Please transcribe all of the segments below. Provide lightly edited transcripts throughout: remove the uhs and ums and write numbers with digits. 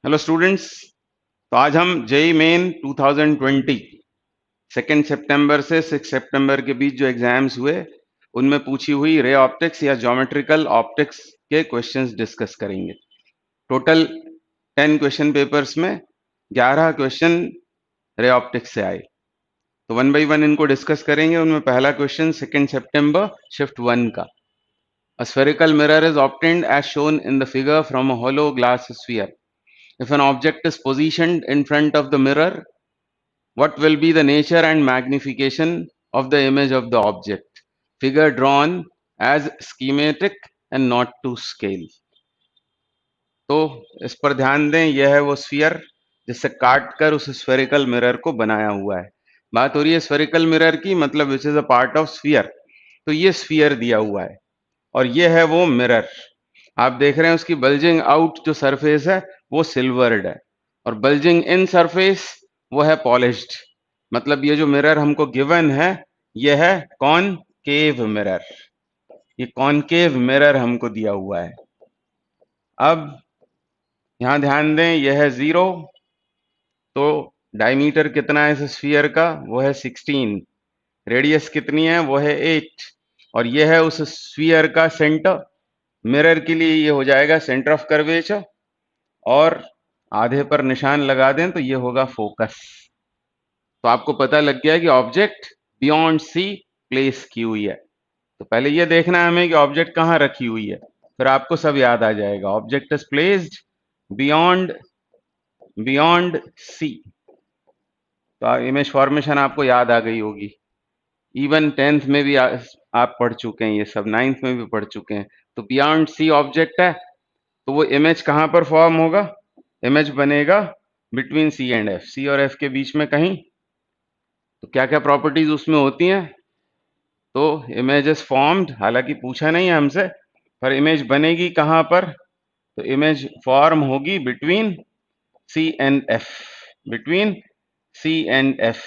Hello students. तो आज हम जेई मेन 2020 2 सितंबर से 6 सितंबर के बीच जो एग्जाम्स हुए उनमें पूछी हुई रे ऑप्टिक्स या ज्योमेट्रिकल ऑप्टिक्स के क्वेश्चंस डिस्कस करेंगे। टोटल 10 क्वेश्चन पेपर्स में 11 क्वेश्चन रे ऑप्टिक्स से आए, तो वन बाई वन इनको डिस्कस करेंगे। उनमें पहला क्वेश्चन 2 सितंबर शिफ्ट 1 का। A spherical mirror is obtained as shown in the figure from a hollow glass sphere. If an object is positioned in front of the mirror, what will be the nature and magnification of the image of the object? Figure drawn as schematic and not to scale. तो इस पर ध्यान दें, यह है वो sphere जिससे काट कर उस स्फेरिकल मिरर को बनाया हुआ है। बात हो रही है स्फेरिकल मिरर की, मतलब which is a part of sphere. तो ये स्फीयर दिया हुआ है और ये है वो मिरर। आप देख रहे हैं उसकी बल्जिंग आउट जो सरफेस है वो सिल्वर्ड है और बल्जिंग इन सरफेस वो है पॉलिश्ड। मतलब ये जो मिरर हमको गिवन है ये है कॉनकेव मिरर। ये कॉनकेव मिरर हमको दिया हुआ है। अब यहां ध्यान दें, यह है 0, तो डायमीटर कितना है इस स्फीयर का, वो है 16। रेडियस कितनी है, वो है 8। और यह है उस स्फीयर का सेंटर। मिरर के लिए ये हो जाएगा सेंटर ऑफ कर्वेचर, और आधे पर निशान लगा दें तो ये होगा फोकस। तो आपको पता लग गया कि ऑब्जेक्ट बियॉन्ड सी प्लेस की हुई है। तो पहले ये देखना है हमें कि ऑब्जेक्ट कहाँ रखी हुई है, फिर आपको सब याद आ जाएगा। Object is placed beyond beyond C. तो इमेज फॉर्मेशन आपको याद आ गई होगी। इवन 10th में भी आप पढ़ चुके हैं, ये सब 9th में भी पढ़ चुके हैं। तो बियॉन्ड सी ऑब्जेक्ट है, तो वो इमेज कहाँ पर फॉर्म होगा, इमेज बनेगा बिटवीन सी एंड एफ, सी और एफ के बीच में कहीं। तो क्या क्या प्रॉपर्टीज उसमें होती हैं, तो इमेज इज फॉर्म्ड, हालांकि पूछा नहीं है हमसे, पर इमेज बनेगी कहां पर, तो इमेज फॉर्म होगी between C and F, between C and F.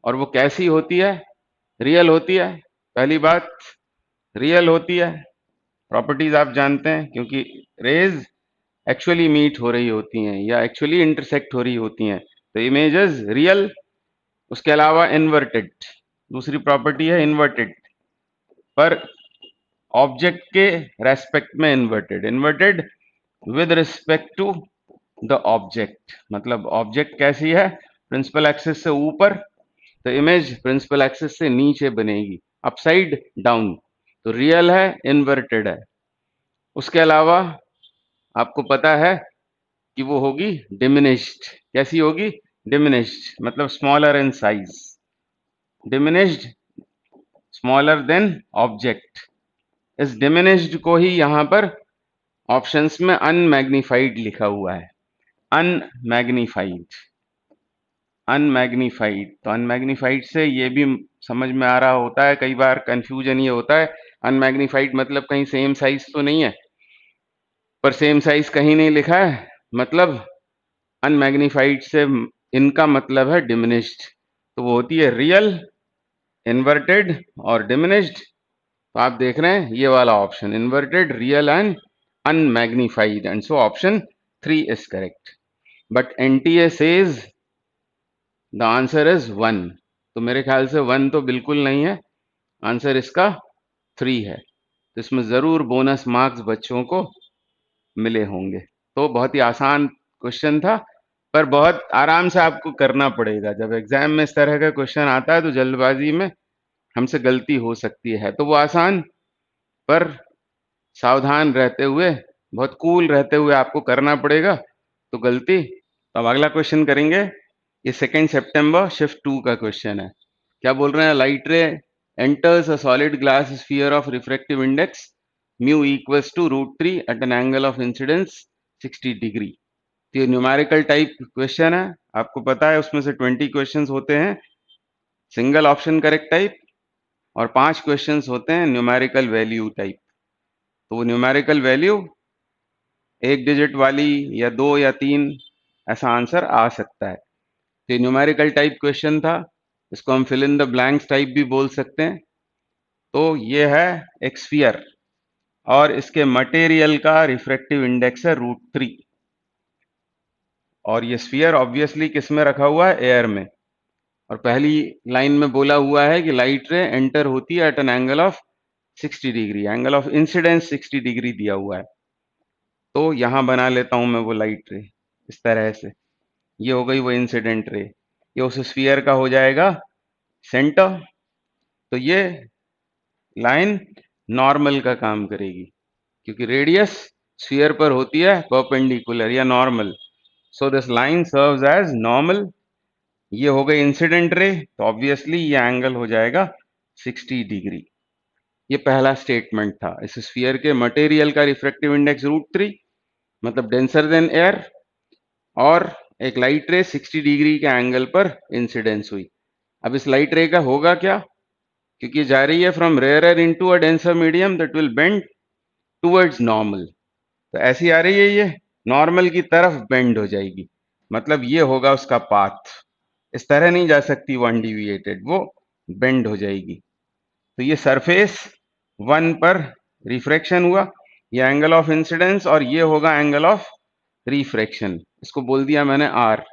और वो कैसी होती है, रियल होती है। पहली बात, रियल होती है। प्रॉपर्टीज आप जानते हैं, क्योंकि रेज एक्चुअली मीट हो रही होती हैं या एक्चुअली इंटरसेक्ट हो रही होती हैं, तो इमेजेस रियल। उसके अलावा इन्वर्टेड, दूसरी प्रॉपर्टी है इन्वर्टेड, पर ऑब्जेक्ट के रेस्पेक्ट में inverted. Inverted with respect to the object, मतलब ऑब्जेक्ट कैसी है, प्रिंसिपल एक्सिस से ऊपर, तो इमेज प्रिंसिपल एक्सिस से नीचे बनेगी, अपसाइड डाउन। तो रियल है, इन्वर्टेड है। उसके अलावा आपको पता है कि वो होगी डिमिनिश्ड। कैसी होगी, डिमिनिश्ड, मतलब smaller in size, diminished smaller than object. इस डिमिनिश्ड को ही यहां पर ऑप्शंस में अनमैग्नीफाइड लिखा हुआ है, अनमैग्नीफाइड। अनमैग्नीफाइड, तो अनमैग्नीफाइड से ये भी समझ में आ रहा होता है, कई बार कंफ्यूजन ये होता है, अनमैग्नीफाइड मतलब कहीं सेम साइज तो नहीं है, पर सेम साइज कहीं नहीं लिखा है, मतलब अनमैग्नीफाइड से इनका मतलब है डिमिनिश्ड। तो वो होती है रियल, इन्वर्टेड और डिमिनिश्ड। तो आप देख रहे हैं ये वाला option, inverted, real and unmagnified, and so option 3 is correct. But NTA says the answer is 1। तो मेरे ख्याल से 1 तो बिल्कुल नहीं है, आंसर इसका 3 है। तो इसमें जरूर बोनस मार्क्स बच्चों को मिले होंगे। तो बहुत ही आसान क्वेश्चन था, पर बहुत आराम से आपको करना पड़ेगा। जब एग्जाम में इस तरह का क्वेश्चन आता है तो जल्दबाजी में हमसे गलती हो सकती है, तो वो आसान पर सावधान रहते हुए, बहुत कूल रहते हुए आपको करना पड़ेगा, तो गलती। तो अब अगला क्वेश्चन करेंगे। ये 2 सितंबर शिफ्ट 2 का क्वेश्चन है। क्या बोल रहे हैं, light ray enters a solid glass sphere of refractive index mu equals to √3 at an angle of incidence 60 degree. तो ये न्यूमेरिकल टाइप क्वेश्चन है, आपको पता है उसमें से 20 क्वेश्चंस होते हैं सिंगल ऑप्शन करेक्ट टाइप, और 5 क्वेश्चंस होते हैं न्यूमेरिकल वैल्यू टाइप। तो वो न्यूमेरिकल वैल्यू एक डिजिट वाली या 2 या 3, ऐसा आंसर आ सकता है। तो ये न्यूमेरिकल टाइप क्वेश्चन था, इसको हम fill in the blanks type भी बोल सकते हैं। तो ये है एक स्फीयर और इसके मटेरियल का रिफ्रैक्टिव इंडेक्स है √3। और ये स्फीयर ऑब्वियसली किस में रखा हुआ है, एयर में। और पहली लाइन में बोला हुआ है कि लाइट रे एंटर होती है at an angle of 60 degree, angle of incidence 60 degree दिया हुआ है। तो यहां बना लेता हूं मैं वो लाइट रे इस तरह से, ये हो गई वो इंसिडेंट रे, ये उस स्फीयर का हो जाएगा सेंटर। तो ये लाइन नॉर्मल का काम करेगी, क्योंकि रेडियस स्फीयर पर होती है परपेंडिकुलर या normal. So this line serves as normal. ये हो गई इंसिडेंट रे, तो ऑब्वियसली ये एंगल हो जाएगा 60 डिग्री। ये पहला स्टेटमेंट था। इस स्फीयर के मटेरियल का रिफ्रैक्टिव इंडेक्स √3, मतलब डेंसर देन एयर, और एक लाइट रे 60 डिग्री के एंगल पर इंसिडेंस हुई। अब इस लाइट रे का होगा क्या, क्योंकि जा रही है from rarer into a denser medium that will bend towards normal. तो ऐसी आ रही है, ये नॉर्मल की तरफ बेंड हो जाएगी, मतलब ये होगा उसका पाथ। इस तरह नहीं जा सकती वो अनडिविएटेड, वो बेंड हो जाएगी। तो ये सरफेस 1 पर रिफ्रैक्शन हुआ, ये एंगल ऑफ इंसिडेंस, और ये होगा एंगल ऑफ रिफ्रैक्शन। इसको बोल दिया मैंने आर।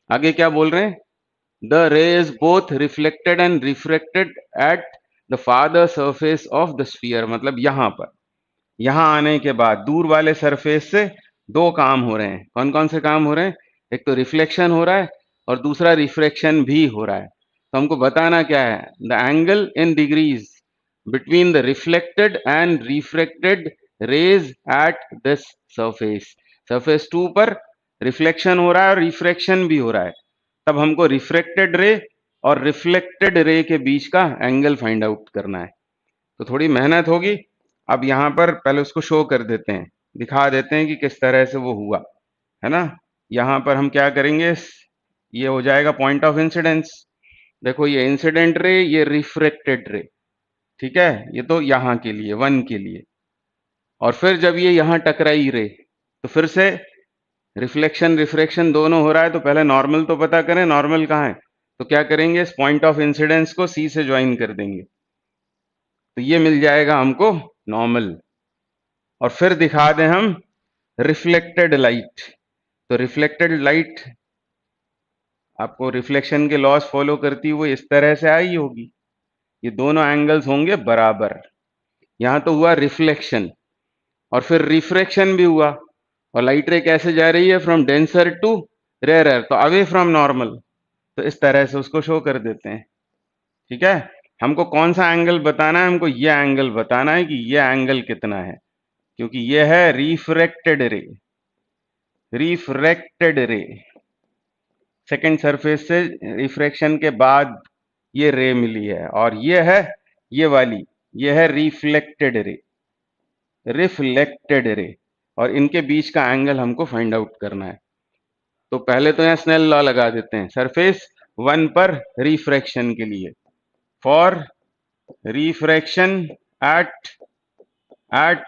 आगे क्या बोल रहे हैं, द रे is both reflected and refracted at the father surface of the sphere, मतलब यहां पर। यहां आने के बाद दूर वाले सरफेस से दो काम हो रहे हैं। कौन कौन से काम हो रहे हैं, एक तो रिफ्लेक्शन हो रहा है और दूसरा रिफ्रैक्शन भी हो रहा है। तो हमको बताना क्या है, the angle in degrees between the reflected and refracted rays at this surface. Surface 2 पर रिफ्लेक्शन हो रहा है और रिफ्रैक्शन भी हो रहा है, तब हमको रिफ्रैक्टेड रे और रिफ्लेक्टेड रे के बीच का एंगल फाइंड आउट करना है। तो थोड़ी मेहनत होगी। अब यहाँ पर पहले उसको शो कर देते हैं, दिखा देते हैं कि किस तरह से वो हुआ, है ना। यहाँ पर हम क्या करेंगे, ये हो जाएगा पॉइंट ऑफ इंसिडेंस। देखो ये इंसिडेंट रे, ये रिफ्रैक्टेड रे, ठीक है, ये तो यहाँ के लिए 1 के लिए। और फिर जब ये यहाँ टकराई रे, तो फिर से रिफ्लेक्शन रिफ्रैक्शन दोनों हो रहा है। तो पहले नॉर्मल तो पता करें, नॉर्मल कहाँ है। तो क्या करेंगे, इस पॉइंट ऑफ इंसिडेंस को सी से ज्वाइन कर देंगे, तो ये मिल जाएगा हमको नॉर्मल। और फिर दिखा दें हम रिफ्लेक्टेड लाइट। तो रिफ्लेक्टेड लाइट आपको रिफ्लेक्शन के लॉस फॉलो करती हुई इस तरह से आई होगी, ये दोनों एंगल्स होंगे बराबर। यहां तो हुआ रिफ्लेक्शन और फिर रिफ्रैक्शन भी हुआ, और लाइट रे कैसे जा रही है, फ्रॉम डेंसर टू रेयरर, तो अवे फ्रॉम नॉर्मल। तो इस तरह से उसको शो कर देते हैं, ठीक है। हमको कौन सा एंगल बताना है, हमको ये एंगल बताना है कि ये एंगल कितना है, क्योंकि ये है रिफ्रैक्टेड रे। रिफ्रैक्टेड रे, सेकेंड सरफेस से रिफ्रैक्शन के बाद ये रे मिली है, और ये है ये वाली, ये है रिफ्लेक्टेड रे। रिफ्लेक्टेड रे, और इनके बीच का एंगल हमको फाइंड आउट करना है। तो पहले तो यहाँ स्नेल लॉ लगा देते हैं, सरफेस 1 पर रिफ्रैक्शन के लिए, for refraction at at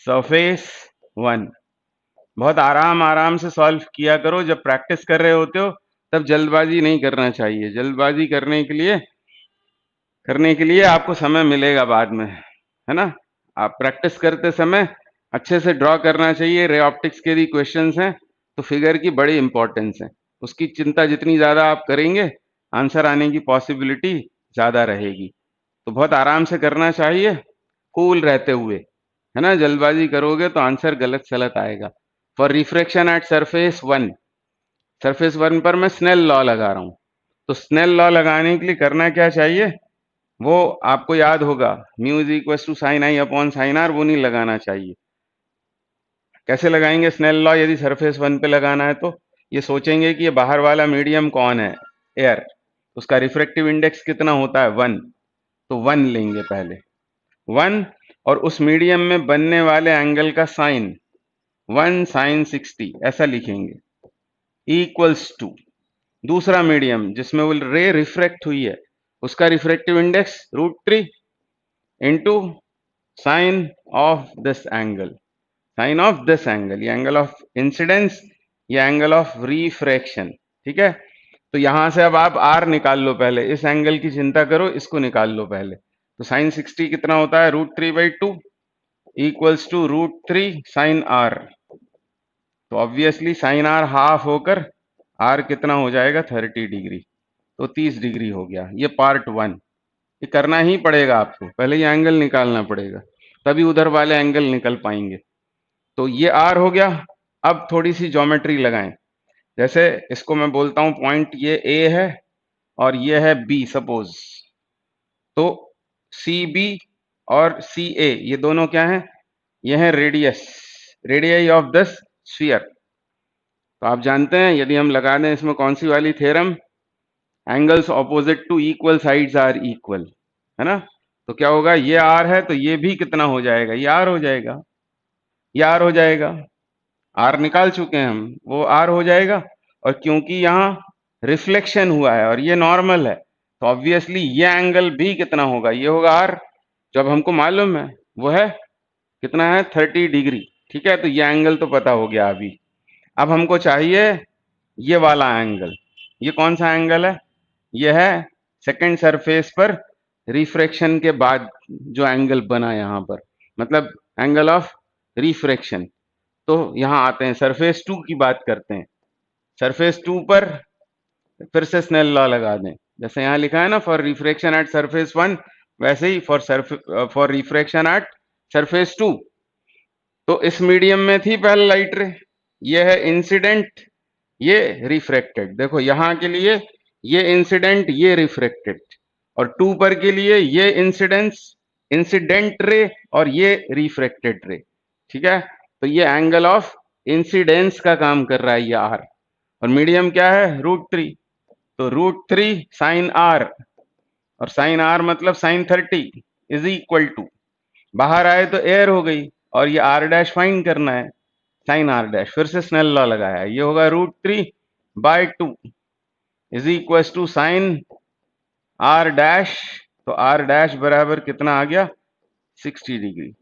surface 1। बहुत आराम आराम से सॉल्व किया करो, जब प्रैक्टिस कर रहे होते हो तब जल्दबाजी नहीं करना चाहिए। जल्दबाजी करने के लिए आपको समय मिलेगा बाद में, है ना। आप प्रैक्टिस करते समय अच्छे से ड्रॉ करना चाहिए। रे ऑप्टिक्स के भी क्वेश्चंस हैं, तो फिगर की बड़ी इंपॉर्टेंस है, उसकी चिंता जितनी ज्यादा आप करेंगे आंसर आने की पॉसिबिलिटी ज्यादा रहेगी। तो बहुत आराम से करना चाहिए, कूल रहते हुए, है ना। जल्दबाजी करोगे तो आंसर गलत सलत आएगा। For refraction at surface 1, surface 1 पर मैं स्नेल लॉ लगा रहा हूं। तो स्नेल लॉ लगाने के लिए करना क्या चाहिए, वो आपको याद होगा, mu is equal to sine I upon sine R, वो नहीं लगाना चाहिए। कैसे लगाएंगे स्नेल लॉ, यदि सरफेस 1 पे लगाना है तो ये सोचेंगे कि ये बाहर वाला मीडियम कौन है, एयर, उसका रिफ्रैक्टिव इंडेक्स कितना होता है 1, तो 1 लेंगे पहले 1, और उस मीडियम में बनने वाले एंगल का साइन 1 sin 60 ऐसा लिखेंगे, इक्वल्स टू दूसरा मीडियम जिसमें वो रे रिफ्रैक्ट हुई है, उसका refractive index √3 into sine of this angle. Sine of this angle, ये एंगल ऑफ इंसिडेंस, ये एंगल ऑफ रिफ्रैक्शन, ठीक है। तो यहां से अब आप आर निकाल लो, पहले इस एंगल की चिंता करो, इसको निकाल लो पहले। तो साइन 60 कितना होता है, √3/2 इक्वल्स टू √3 साइन आर। तो ऑब्वियसली साइन आर हाफ होकर आर कितना हो जाएगा 30 डिग्री, तो 30 डिग्री हो गया। ये पार्ट 1, ये करना ही पड़ेगा आपको, पहले ये एंगल निकालना पड़ेगा, तभी उधर वाले एंगल निकल पाएंगे। तो ये आर हो गया। अब थोड़ी सी ज्योमेट्री लगाएं। जैसे इसको मैं बोलता हूं पॉइंट ये ए है और ये है बी सपोज, तो सी बी और सी ए ये दोनों क्या हैं, ये है radius, radius of the sphere. तो आप जानते हैं यदि हम लगा दें इसमें कौन सी वाली theorem, angles opposite to equal sides are equal, है ना। तो क्या होगा, ये आर है तो ये भी कितना हो जाएगा, ये आर हो जाएगा, ये आर हो जाएगा। आर निकाल चुके हैं हम, वो आर हो जाएगा। और क्योंकि यहाँ रिफ्लेक्शन हुआ है और ये नॉर्मल है, तो ऑब्वियसली ये एंगल भी कितना होगा, ये होगा आर। जब हमको मालूम है वो है कितना है 30 डिग्री, ठीक है। तो ये एंगल तो पता हो गया अभी। अब हमको चाहिए ये वाला एंगल। ये कौन सा एंगल है, ये है सेकंड सरफेस पर रिफ्रैक्शन के बाद जो एंगल बना यहाँ पर, मतलब एंगल ऑफ रिफ्रैक्शन। तो यहाँ आते हैं सरफेस 2 की बात करते हैं। सरफेस 2 पर फिर से स्नेल लॉ लगा दें, जैसे यहाँ लिखा है ना फॉर रिफ्रैक्शन एट सरफेस 1, वैसे ही फॉर रिफ्रैक्शन एट सरफेस 2। तो इस मीडियम में थी पहले लाइट रे, ये है इंसिडेंट, ये रिफ्रैक्टेड। देखो यहाँ के लिए ये इंसिडेंट, ये रिफ्रैक्टेड, और 2 पर के लिए ये इंसिडेंट रे और ये रिफ्रैक्टेड रे, ठीक है। तो ये एंगल ऑफ इंसिडेंस का काम कर रहा है ये आर, और मीडियम क्या है √3। तो √3 साइन आर, और साइन आर मतलब साइन 30 इज इक्वल टू, बाहर आए तो एयर हो गई, और ये आर डैश फाइंड करना है, साइन आर डैश, फिर से स्नेल लॉ लगाया है, ये होगा √3/2 is equal to sine R dash. तो आर डैश बराबर कितना आ गया 60 डिग्री।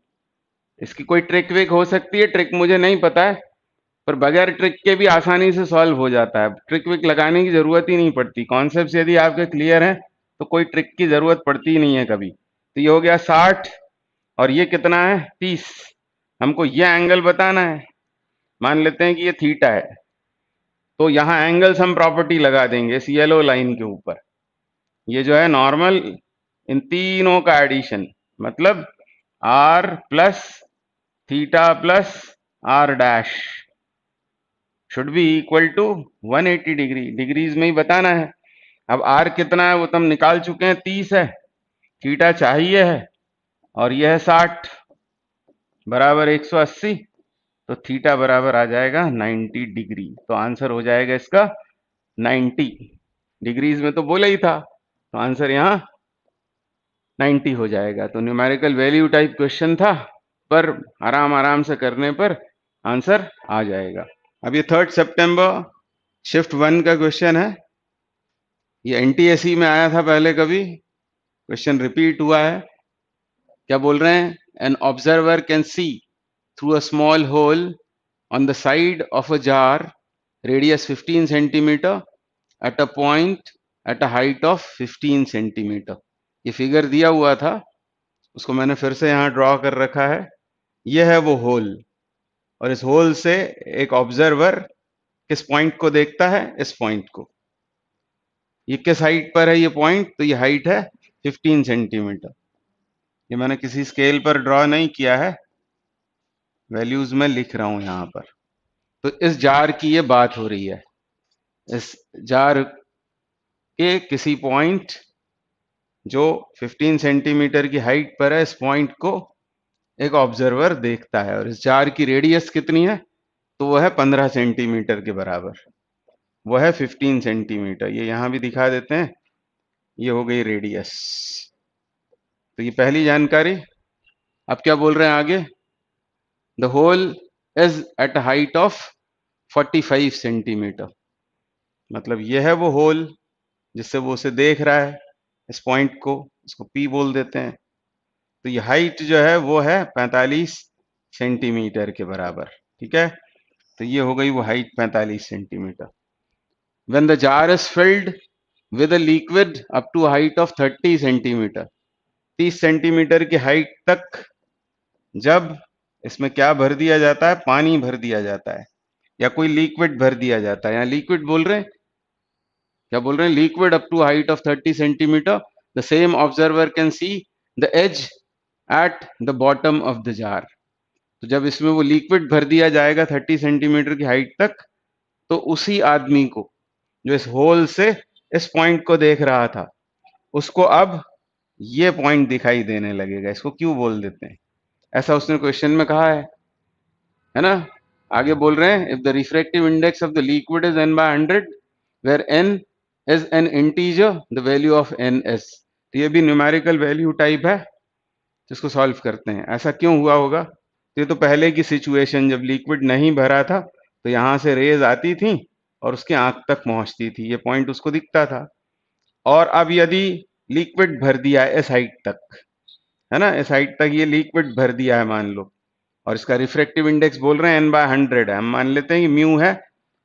इसकी कोई ट्रिक विक हो सकती है, ट्रिक मुझे नहीं पता है, पर बगैर ट्रिक के भी आसानी से सॉल्व हो जाता है, ट्रिक विक लगाने की जरूरत ही नहीं पड़ती। कॉन्सेप्ट यदि आपके क्लियर हैं तो कोई ट्रिक की जरूरत पड़ती ही नहीं है कभी। तो ये हो गया 60 और ये कितना है 30। हमको ये एंगल बताना है, मान लेते हैं कि ये थीटा है, तो यहाँ एंगल्स हम प्रॉपर्टी लगा देंगे इस येलो लाइन के ऊपर। ये जो है नॉर्मल, इन तीनों का एडिशन, मतलब R plus theta plus R dash should be equal to 180 degree, degrees में ही बताना है। अब आर कितना है वो तो हम निकाल चुके हैं, 30 है, थीटा चाहिए है, और यह है 60 बराबर 180, तो थीटा बराबर आ जाएगा 90 डिग्री। तो आंसर हो जाएगा इसका 90, डिग्रीज में तो बोला ही था, तो आंसर यहाँ 90 हो जाएगा। तो न्यूमेरिकल वैल्यू टाइप क्वेश्चन था, पर आराम आराम से करने पर आंसर आ जाएगा। अब ये 3 सितंबर शिफ्ट 1 का क्वेश्चन है, ये एनटीएससी में आया था पहले, कभी क्वेश्चन रिपीट हुआ है। क्या बोल रहे हैं, an observer can see through a small hole on the side of a jar radius 15 centimeter at a point at a height of 15 centimeter। ये फिगर दिया हुआ था, उसको मैंने फिर से यहाँ ड्रॉ कर रखा है। ये है वो होल, और इस होल से एक ऑब्जर्वर किस पॉइंट को देखता है, इस पॉइंट को। ये किस हाइट पर है ये पॉइंट, तो ये हाइट है 15 सेंटीमीटर। ये मैंने किसी स्केल पर ड्रॉ नहीं किया है, वैल्यूज में लिख रहा हूं यहाँ पर। तो इस जार की ये बात हो रही है, इस जार के किसी पॉइंट जो 15 सेंटीमीटर की हाइट पर है, इस पॉइंट को एक ऑब्जर्वर देखता है, और इस जार की रेडियस कितनी है, तो वो है 15 सेंटीमीटर के बराबर, वो है 15 सेंटीमीटर। ये यहां भी दिखा देते हैं, ये हो गई रेडियस। तो ये पहली जानकारी। अब क्या बोल रहे हैं आगे, the hole is at height of 45 centimetre, मतलब ये है वो होल जिससे वो उसे देख रहा है, इस पॉइंट को, इसको पी बोल देते हैं। तो ये हाइट जो है वो है 45 सेंटीमीटर के बराबर, ठीक है। तो ये हो गई वो height 45 centimetre. When the jar is filled with a liquid up to height of 30 centimetre, 30 centimetre की हाइट तक जब इसमें क्या भर दिया जाता है, पानी भर दिया जाता है, या कोई लिक्विड भर दिया जाता है, यहाँ लिक्विड बोल रहे हैं, क्या बोल रहे हैं, liquid up to height of 30 centimetre, the same observer can see the edge at the bottom of the jar. तो जब इसमें वो लिक्विड भर दिया जाएगा 30 सेंटीमीटर की हाइट तक, तो उसी आदमी को जो इस होल से इस पॉइंट को देख रहा था, उसको अब ये पॉइंट दिखाई देने लगेगा। इसको क्यों बोल देते हैं, ऐसा उसने क्वेश्चन में कहा है ना। आगे बोल रहे हैं, if the refractive index of the liquid is n by 100 where n is an integer, the value of n is। तो ये भी न्यूमेरिकल वैल्यू टाइप है, जिसको सॉल्व करते हैं। ऐसा क्यों हुआ होगा, तो ये तो पहले की सिचुएशन, जब लिक्विड नहीं भरा था तो यहाँ से रेज आती थी और उसके आंख तक पहुंचती थी, ये पॉइंट उसको दिखता था। और अब यदि लिक्विड भर दिया है इस हाइट तक, है ना, इस हाइट तक ये लिक्विड भर दिया है मान लो, और इसका रिफ्रैक्टिव इंडेक्स बोल रहे हैं n by 100 है, हम मान लेते हैं कि म्यू है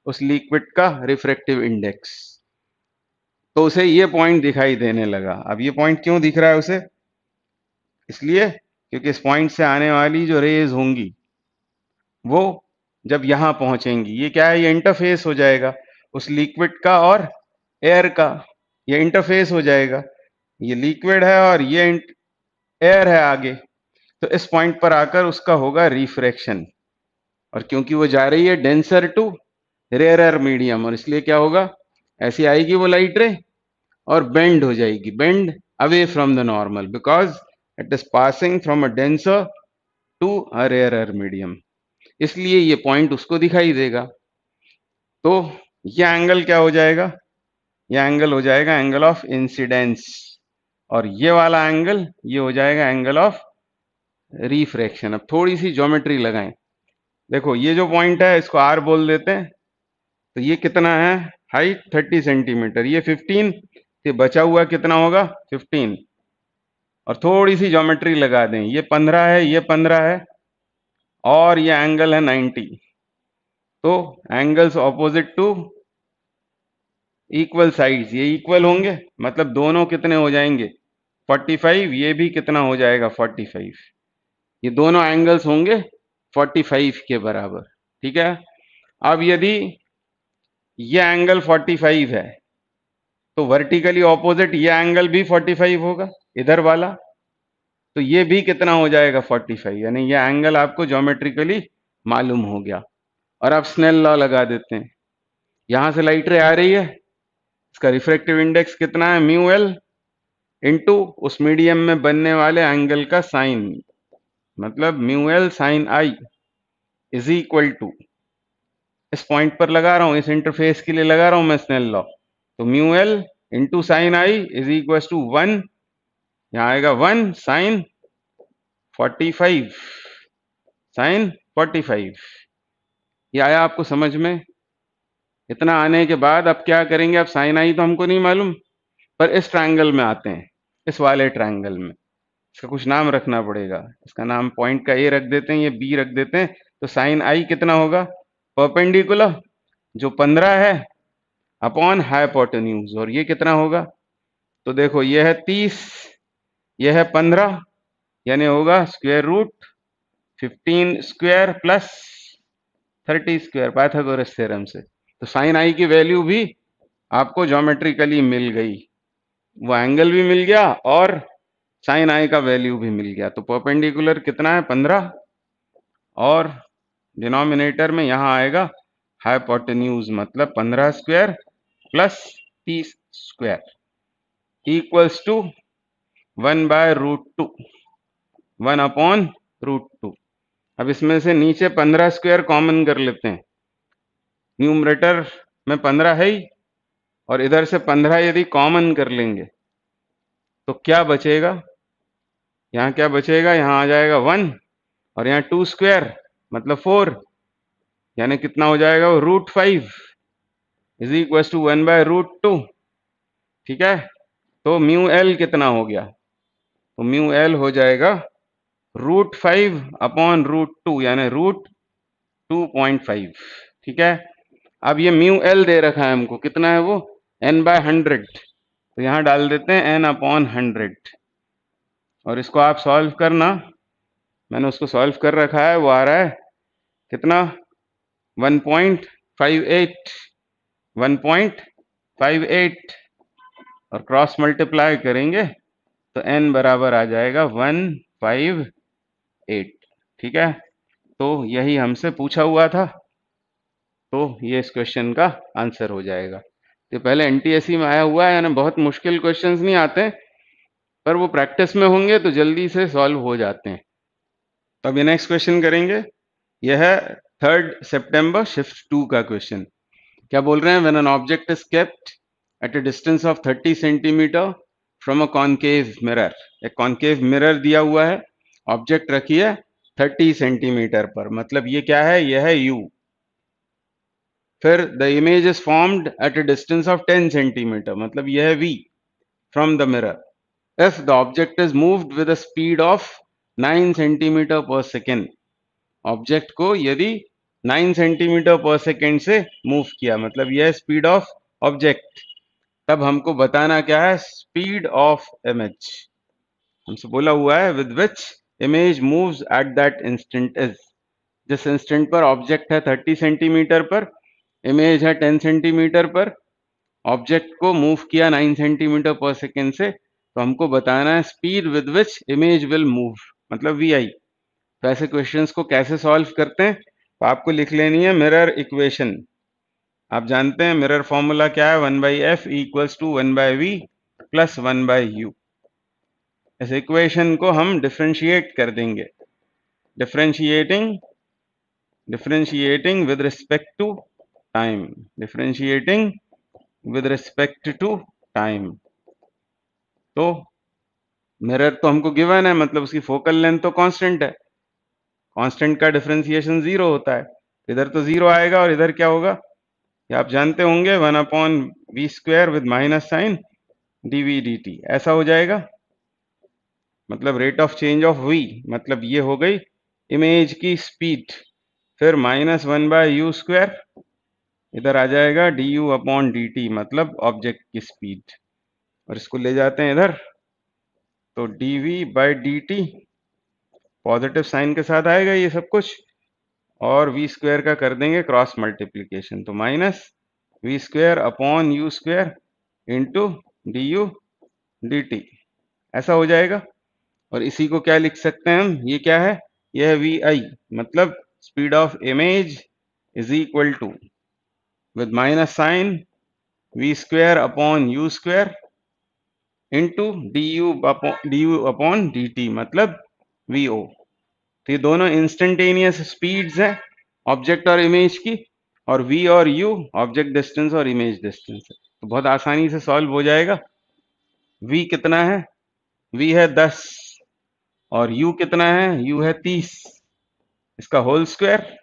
उस लिक्विड का रिफ्रैक्टिव इंडेक्स, तो उसे ये पॉइंट दिखाई देने लगा। अब ये पॉइंट क्यों दिख रहा है उसे, इसलिए क्योंकि इस पॉइंट से आने वाली जो रेज होंगी वो जब यहां पहुंचेंगी, ये क्या है, ये इंटरफेस हो जाएगा उस लिक्विड का और एयर का, ये इंटरफेस हो जाएगा, ये लिक्विड है और ये एयर है आगे, तो इस पॉइंट पर आकर उसका होगा रिफ्रैक्शन। और क्योंकि वो जा रही है डेंसर टू रेयरर मीडियम, और इसलिए क्या होगा, ऐसी आएगी वो लाइट रे और बेंड हो जाएगी, bend away from the normal, because it is passing from a denser to a rarer medium, इसलिए ये पॉइंट उसको दिखाई देगा। तो ये एंगल क्या हो जाएगा, ये एंगल हो जाएगा एंगल ऑफ इंसिडेंस, और ये वाला एंगल ये हो जाएगा एंगल ऑफ रिफ्रैक्शन। अब थोड़ी सी ज्योमेट्री लगाएं, देखो ये जो पॉइंट है इसको आर बोल देते हैं, तो ये कितना है, हाइट 30 सेंटीमीटर, ये 15, तो बचा हुआ कितना होगा 15, और थोड़ी सी ज्योमेट्री लगा दें, ये 15 है, ये 15 है, और ये एंगल है 90, तो angles opposite to equal sides, ये इक्वल होंगे, मतलब दोनों कितने हो जाएंगे 45, ये भी कितना हो जाएगा 45, ये दोनों एंगल्स होंगे 45 के बराबर, ठीक है। अब यदि ये एंगल 45 है, तो वर्टिकली ऑपोजिट ये एंगल भी 45 होगा इधर वाला, तो ये भी कितना हो जाएगा 45, यानी ये एंगल आपको ज्योमेट्रिकली मालूम हो गया। और अब स्नेल लॉ लगा देते हैं, यहां से लाइट रे आ रही है, इसका रिफ्रैक्टिव इंडेक्स कितना है, म्यू एल इंटू उस मीडियम में बनने वाले एंगल का साइन, मतलब mu L sine I is equal to, इस पॉइंट पर लगा रहा हूं, इस इंटरफेस के लिए लगा रहा हूं मैं स्नेल लॉ, तो mu L into sine I is equal to 1, यहां आएगा 1 साइन 45, साइन 45, ये आया आपको समझ में। इतना आने के बाद अब क्या करेंगे, अब साइन आई तो हमको नहीं मालूम, पर इस ट्रायंगल में आते हैं, इस वाले ट्रायंगल में इसका कुछ नाम रखना पड़ेगा, इसका नाम पॉइंट का ए रख देते हैं, ये बी रख देते हैं, तो साइन आई कितना होगा, परपेंडिकुलर जो 15 है अपॉन हाइपोटेन्यूज, और ये कितना होगा, तो देखो ये है 30, ये है 15, यानी होगा square root 15 square plus 30 square, Pythagoras theorem से। तो साइन आई की वैल्यू भी आपको ज्योमेट्रिकली मिल गई, वो एंगल भी मिल गया और साइन आई का वैल्यू भी मिल गया। तो परपेंडिकुलर कितना है 15, और डिनोमिनेटर में यहां आएगा हाइपोटेन्यूज, मतलब 15 square plus 30 square equals to 1/√2, 1 upon √2। अब इसमें से नीचे 15 स्क्वायर कॉमन कर लेते हैं, न्यूमरेटर में 15 है ही, और इधर से 15 यदि कॉमन कर लेंगे तो क्या बचेगा, यहाँ क्या बचेगा, यहाँ आ जाएगा 1, और यहाँ 2 स्क्वायर मतलब 4, यानी कितना हो जाएगा वो √5 इज इक्वल टू 1/√2, ठीक है। तो म्यू एल कितना हो गया, तो म्यू एल हो जाएगा √5 अपॉन √2, यानी √2.5, ठीक है। अब ये म्यू एल दे रखा है हमको, कितना है वो n/100, तो यहाँ डाल देते हैं n/100, और इसको आप सॉल्व करना, मैंने उसको सॉल्व कर रखा है, वो आ रहा है कितना 1.58 1.58 और क्रॉस मल्टीप्लाई करेंगे तो n बराबर आ जाएगा 158। ठीक है, तो यही हमसे पूछा हुआ था, तो ये इस क्वेश्चन का आंसर हो जाएगा। तो पहले एनटीएससी में आया हुआ है, यानी बहुत मुश्किल क्वेश्चंस नहीं आते, पर वो प्रैक्टिस में होंगे तो जल्दी से सॉल्व हो जाते हैं। तो अभी नेक्स्ट क्वेश्चन करेंगे, यह है 3 सितंबर शिफ्ट 2 का क्वेश्चन। क्या बोल रहे हैं, when an object is kept at a distance of 30 centimetre from a concave mirror. एक कॉनकेव मिरर दिया हुआ है, ऑब्जेक्ट रखी है 30 सेंटीमीटर पर, मतलब ये क्या है, यह है u। फिर the image is formed at a distance of 10 centimetre, मतलब यह है v from the mirror. If the object is moved with a speed of 9 centimetre पर सेकेंड, ऑब्जेक्ट को यदि 9 सेंटीमीटर पर सेकेंड से मूव किया, मतलब यह स्पीड ऑफ ऑब्जेक्ट, तब हमको बताना क्या है, स्पीड ऑफ इमेज। हमसे बोला हुआ है with which image moves at that instant is. जिस इंस्टेंट पर ऑब्जेक्ट है 30 सेंटीमीटर पर, इमेज है 10 सेंटीमीटर पर, ऑब्जेक्ट को मूव किया 9 सेंटीमीटर पर सेकेंड से, तो हमको बताना है speed with which image will move, मतलब वी आई। तो ऐसे क्वेश्चंस को कैसे सॉल्व करते हैं, तो आपको लिख लेनी है मिरर इक्वेशन। आप जानते हैं मिरर फॉर्मूला क्या है, 1/f equals to 1/v plus 1/u। इस इक्वेशन को हम डिफरेंशिएट कर देंगे, differentiating with respect to time, differentiating with respect to time. तो मिरर तो हमको गिवन है, मतलब उसकी फोकल लेंथ तो कांस्टेंट है, कांस्टेंट का डिफरेंशिएशन 0 होता है, इधर तो 0 आएगा और इधर क्या होगा, ये आप जानते होंगे, 1/v² with minus sign dv dt, ऐसा हो जाएगा। मतलब rate of change of v, मतलब ये हो गई इमेज की स्पीड, फिर -1/u², इधर आ जाएगा du/dt, मतलब ऑब्जेक्ट की स्पीड, और इसको ले जाते हैं इधर, तो dv/dt पॉजिटिव साइन के साथ आएगा ये सब कुछ, और v² का कर देंगे क्रॉस मल्टीप्लीकेशन, तो -v²/u² इंटू du/dt, ऐसा हो जाएगा। और इसी को क्या लिख सकते हैं हम, ये क्या है, ये है वी आई, मतलब speed of image is equal to with minus sign v²/u² into du/dt, मतलब vo। तो ये दोनों इंस्टेंटेनियस स्पीड्स हैं ऑब्जेक्ट और इमेज की, और v और u ऑब्जेक्ट डिस्टेंस और इमेज डिस्टेंस है, तो बहुत आसानी से सॉल्व हो जाएगा। v कितना है, v है 10, और u कितना है, u है 30, इसका होल स्क्वायर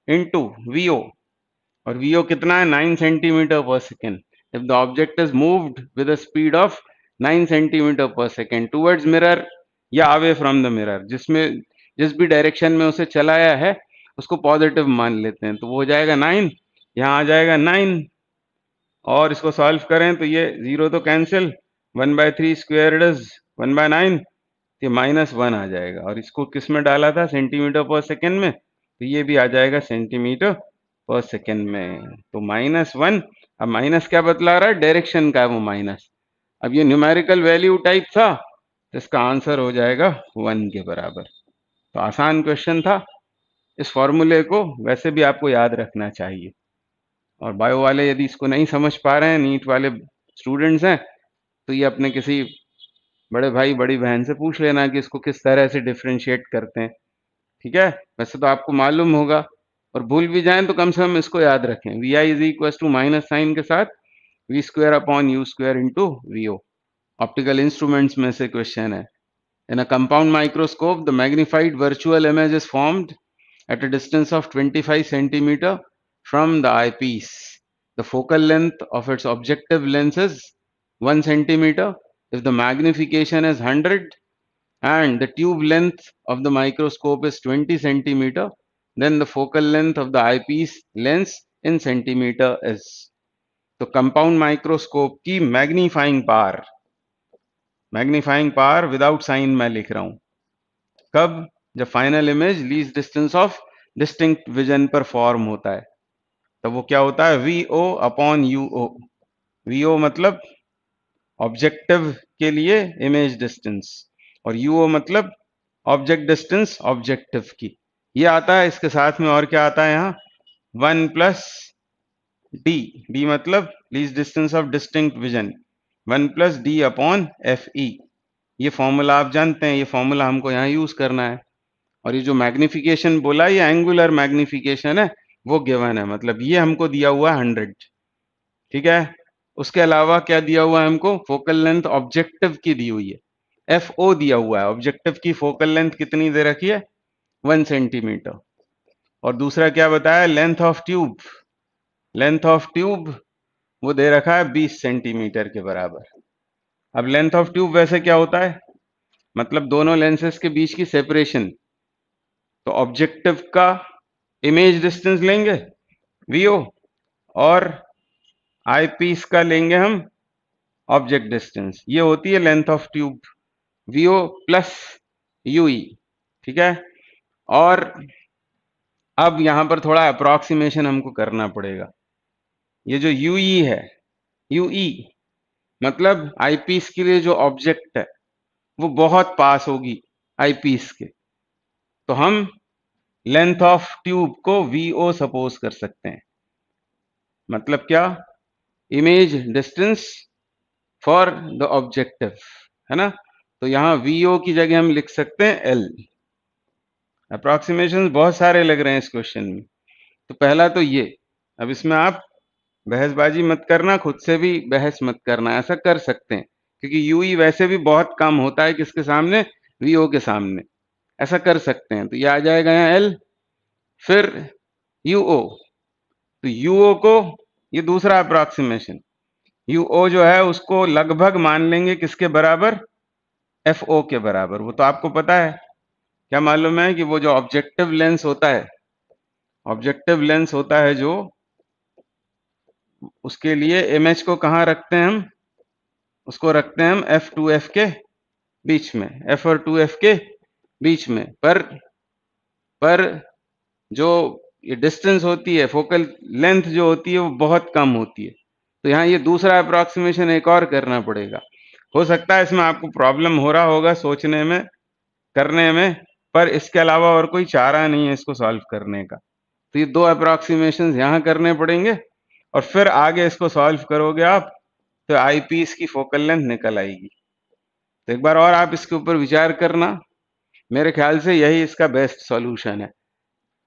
इंटू vo, और vo कितना है, 9 सेंटीमीटर पर second. If the object is moved with a speed of 9 centimetre पर सेकेंड टूवर्ड्स मिरर या अवे फ्रॉम द मिरर, जिसमें जिस भी डायरेक्शन में उसे चलाया है उसको पॉजिटिव मान लेते हैं, तो वो हो जाएगा 9, यहाँ आ जाएगा 9, और इसको सॉल्व करें तो ये 0 तो कैंसिल, 1/3² इज 1/9, ये -1 आ जाएगा, और इसको किस में डाला था, सेंटीमीटर पर सेकेंड में, तो ये भी आ जाएगा सेंटीमीटर पर सेकेंड में, तो -1। अब माइनस क्या बतला रहा है, डायरेक्शन का है वो माइनस। अब ये न्यूमेरिकल वैल्यू टाइप था, तो इसका आंसर हो जाएगा 1 के बराबर। तो आसान क्वेश्चन था, इस फॉर्मूले को वैसे भी आपको याद रखना चाहिए, और बायो वाले यदि इसको नहीं समझ पा रहे हैं, नीट वाले स्टूडेंट्स हैं, तो ये अपने किसी बड़े भाई बड़ी बहन से पूछ लेना कि इसको किस तरह से डिफरेंशिएट करते हैं। ठीक है, वैसे तो आपको मालूम होगा, और भूल भी जाएं तो कम से कम इसको याद रखें, V I is equal to minus sign के साथ v²/u² into vo। Optical instruments में से क्वेश्चन है, in a compound microscope the magnified virtual image is formed at a distance of 25 centimeter from the eyepiece. The focal length of its objective lens is 1 centimeter. If the magnification is 100 and the tube length of the microscope is 20 centimeter, then the focal length of the eyepiece lens in centimeter is. तो compound microscope की magnifying power without sign मैं लिख रहा हूं, कब, जब final image least distance of distinct vision पर form होता है, तो वो क्या होता है, V O upon U O. V O मतलब ऑब्जेक्टिव के लिए इमेज डिस्टेंस, और यू ओ मतलब ऑब्जेक्ट डिस्टेंस ऑब्जेक्टिव की। ये आता है, इसके साथ में और क्या आता है यहाँ, 1 प्लस डी, डी मतलब least distance of distinct vision, 1 plus D upon F E. ये फॉर्मूला आप जानते हैं, ये फॉर्मूला हमको यहाँ यूज करना है। और ये जो मैग्निफिकेशन बोला, ये एंगुलर मैग्निफिकेशन है, वो गिवन है, मतलब ये हमको दिया हुआ है 100, ठीक है। उसके अलावा क्या दिया हुआ है हमको, फोकल लेंथ ऑब्जेक्टिव की दी हुई है, एफ ओ दिया हुआ है, ऑब्जेक्टिव की फोकल लेंथ कितनी दे रखी है, 1 सेंटीमीटर। और दूसरा क्या बताया, length of tube, length of tube वो दे रखा है 20 सेंटीमीटर के बराबर। अब लेंथ ऑफ ट्यूब वैसे क्या होता है, मतलब दोनों लेंसेस के बीच की सेपरेशन। तो ऑब्जेक्टिव का इमेज डिस्टेंस लेंगे वीओ, और आई पीस का लेंगे हम ऑब्जेक्ट डिस्टेंस, ये होती है length of tube, V O plus U E, ठीक है। और अब यहां पर थोड़ा अप्रोक्सीमेशन हमको करना पड़ेगा। ये जो यूई है, यूई मतलब आईपीस के लिए जो ऑब्जेक्ट है वो बहुत पास होगी आईपीस के, तो हम लेंथ ऑफ ट्यूब को वीओ सपोज कर सकते हैं। मतलब क्या, image distance for the objective, है ना। तो यहां वीओ की जगह हम लिख सकते हैं एल। अप्रोक्सीमेशन बहुत सारे लग रहे हैं इस क्वेश्चन में, तो पहला तो ये। अब इसमें आप बहसबाजी मत करना, खुद से भी बहस मत करना, ऐसा कर सकते हैं क्योंकि यूई वैसे भी बहुत कम होता है किसके सामने, वीओ के सामने, ऐसा कर सकते हैं। तो ये आ जाएगा यहाँ एल, फिर यूओ, तो यूओ को, ये दूसरा अप्रोक्सीमेशन, यूओ जो है उसको लगभग मान लेंगे किसके बराबर, एफ ओ के बराबर। वो तो आपको पता है, क्या मालूम है कि वो जो ऑब्जेक्टिव लेंस होता है, ऑब्जेक्टिव लेंस होता है जो, उसके लिए इमेज को कहाँ रखते हैं हम, उसको रखते हैं हम एफ टू एफ के बीच में, एफ और टू एफ के बीच में। पर जो ये डिस्टेंस होती है, फोकल लेंथ जो होती है वो बहुत कम होती है। तो यहाँ ये दूसरा अप्रोक्सीमेशन एक और करना पड़ेगा। हो सकता है इसमें आपको प्रॉब्लम हो रहा होगा सोचने में, करने में, पर इसके अलावा और कोई चारा नहीं है इसको सॉल्व करने का। तो ये दो अप्रोक्सीमेशन यहाँ करने पड़ेंगे, और फिर आगे इसको सॉल्व करोगे आप तो आई पीस की फोकल लेंथ निकल आएगी। तो एक बार और आप इसके ऊपर विचार करना, मेरे ख्याल से यही इसका बेस्ट सॉल्यूशन है।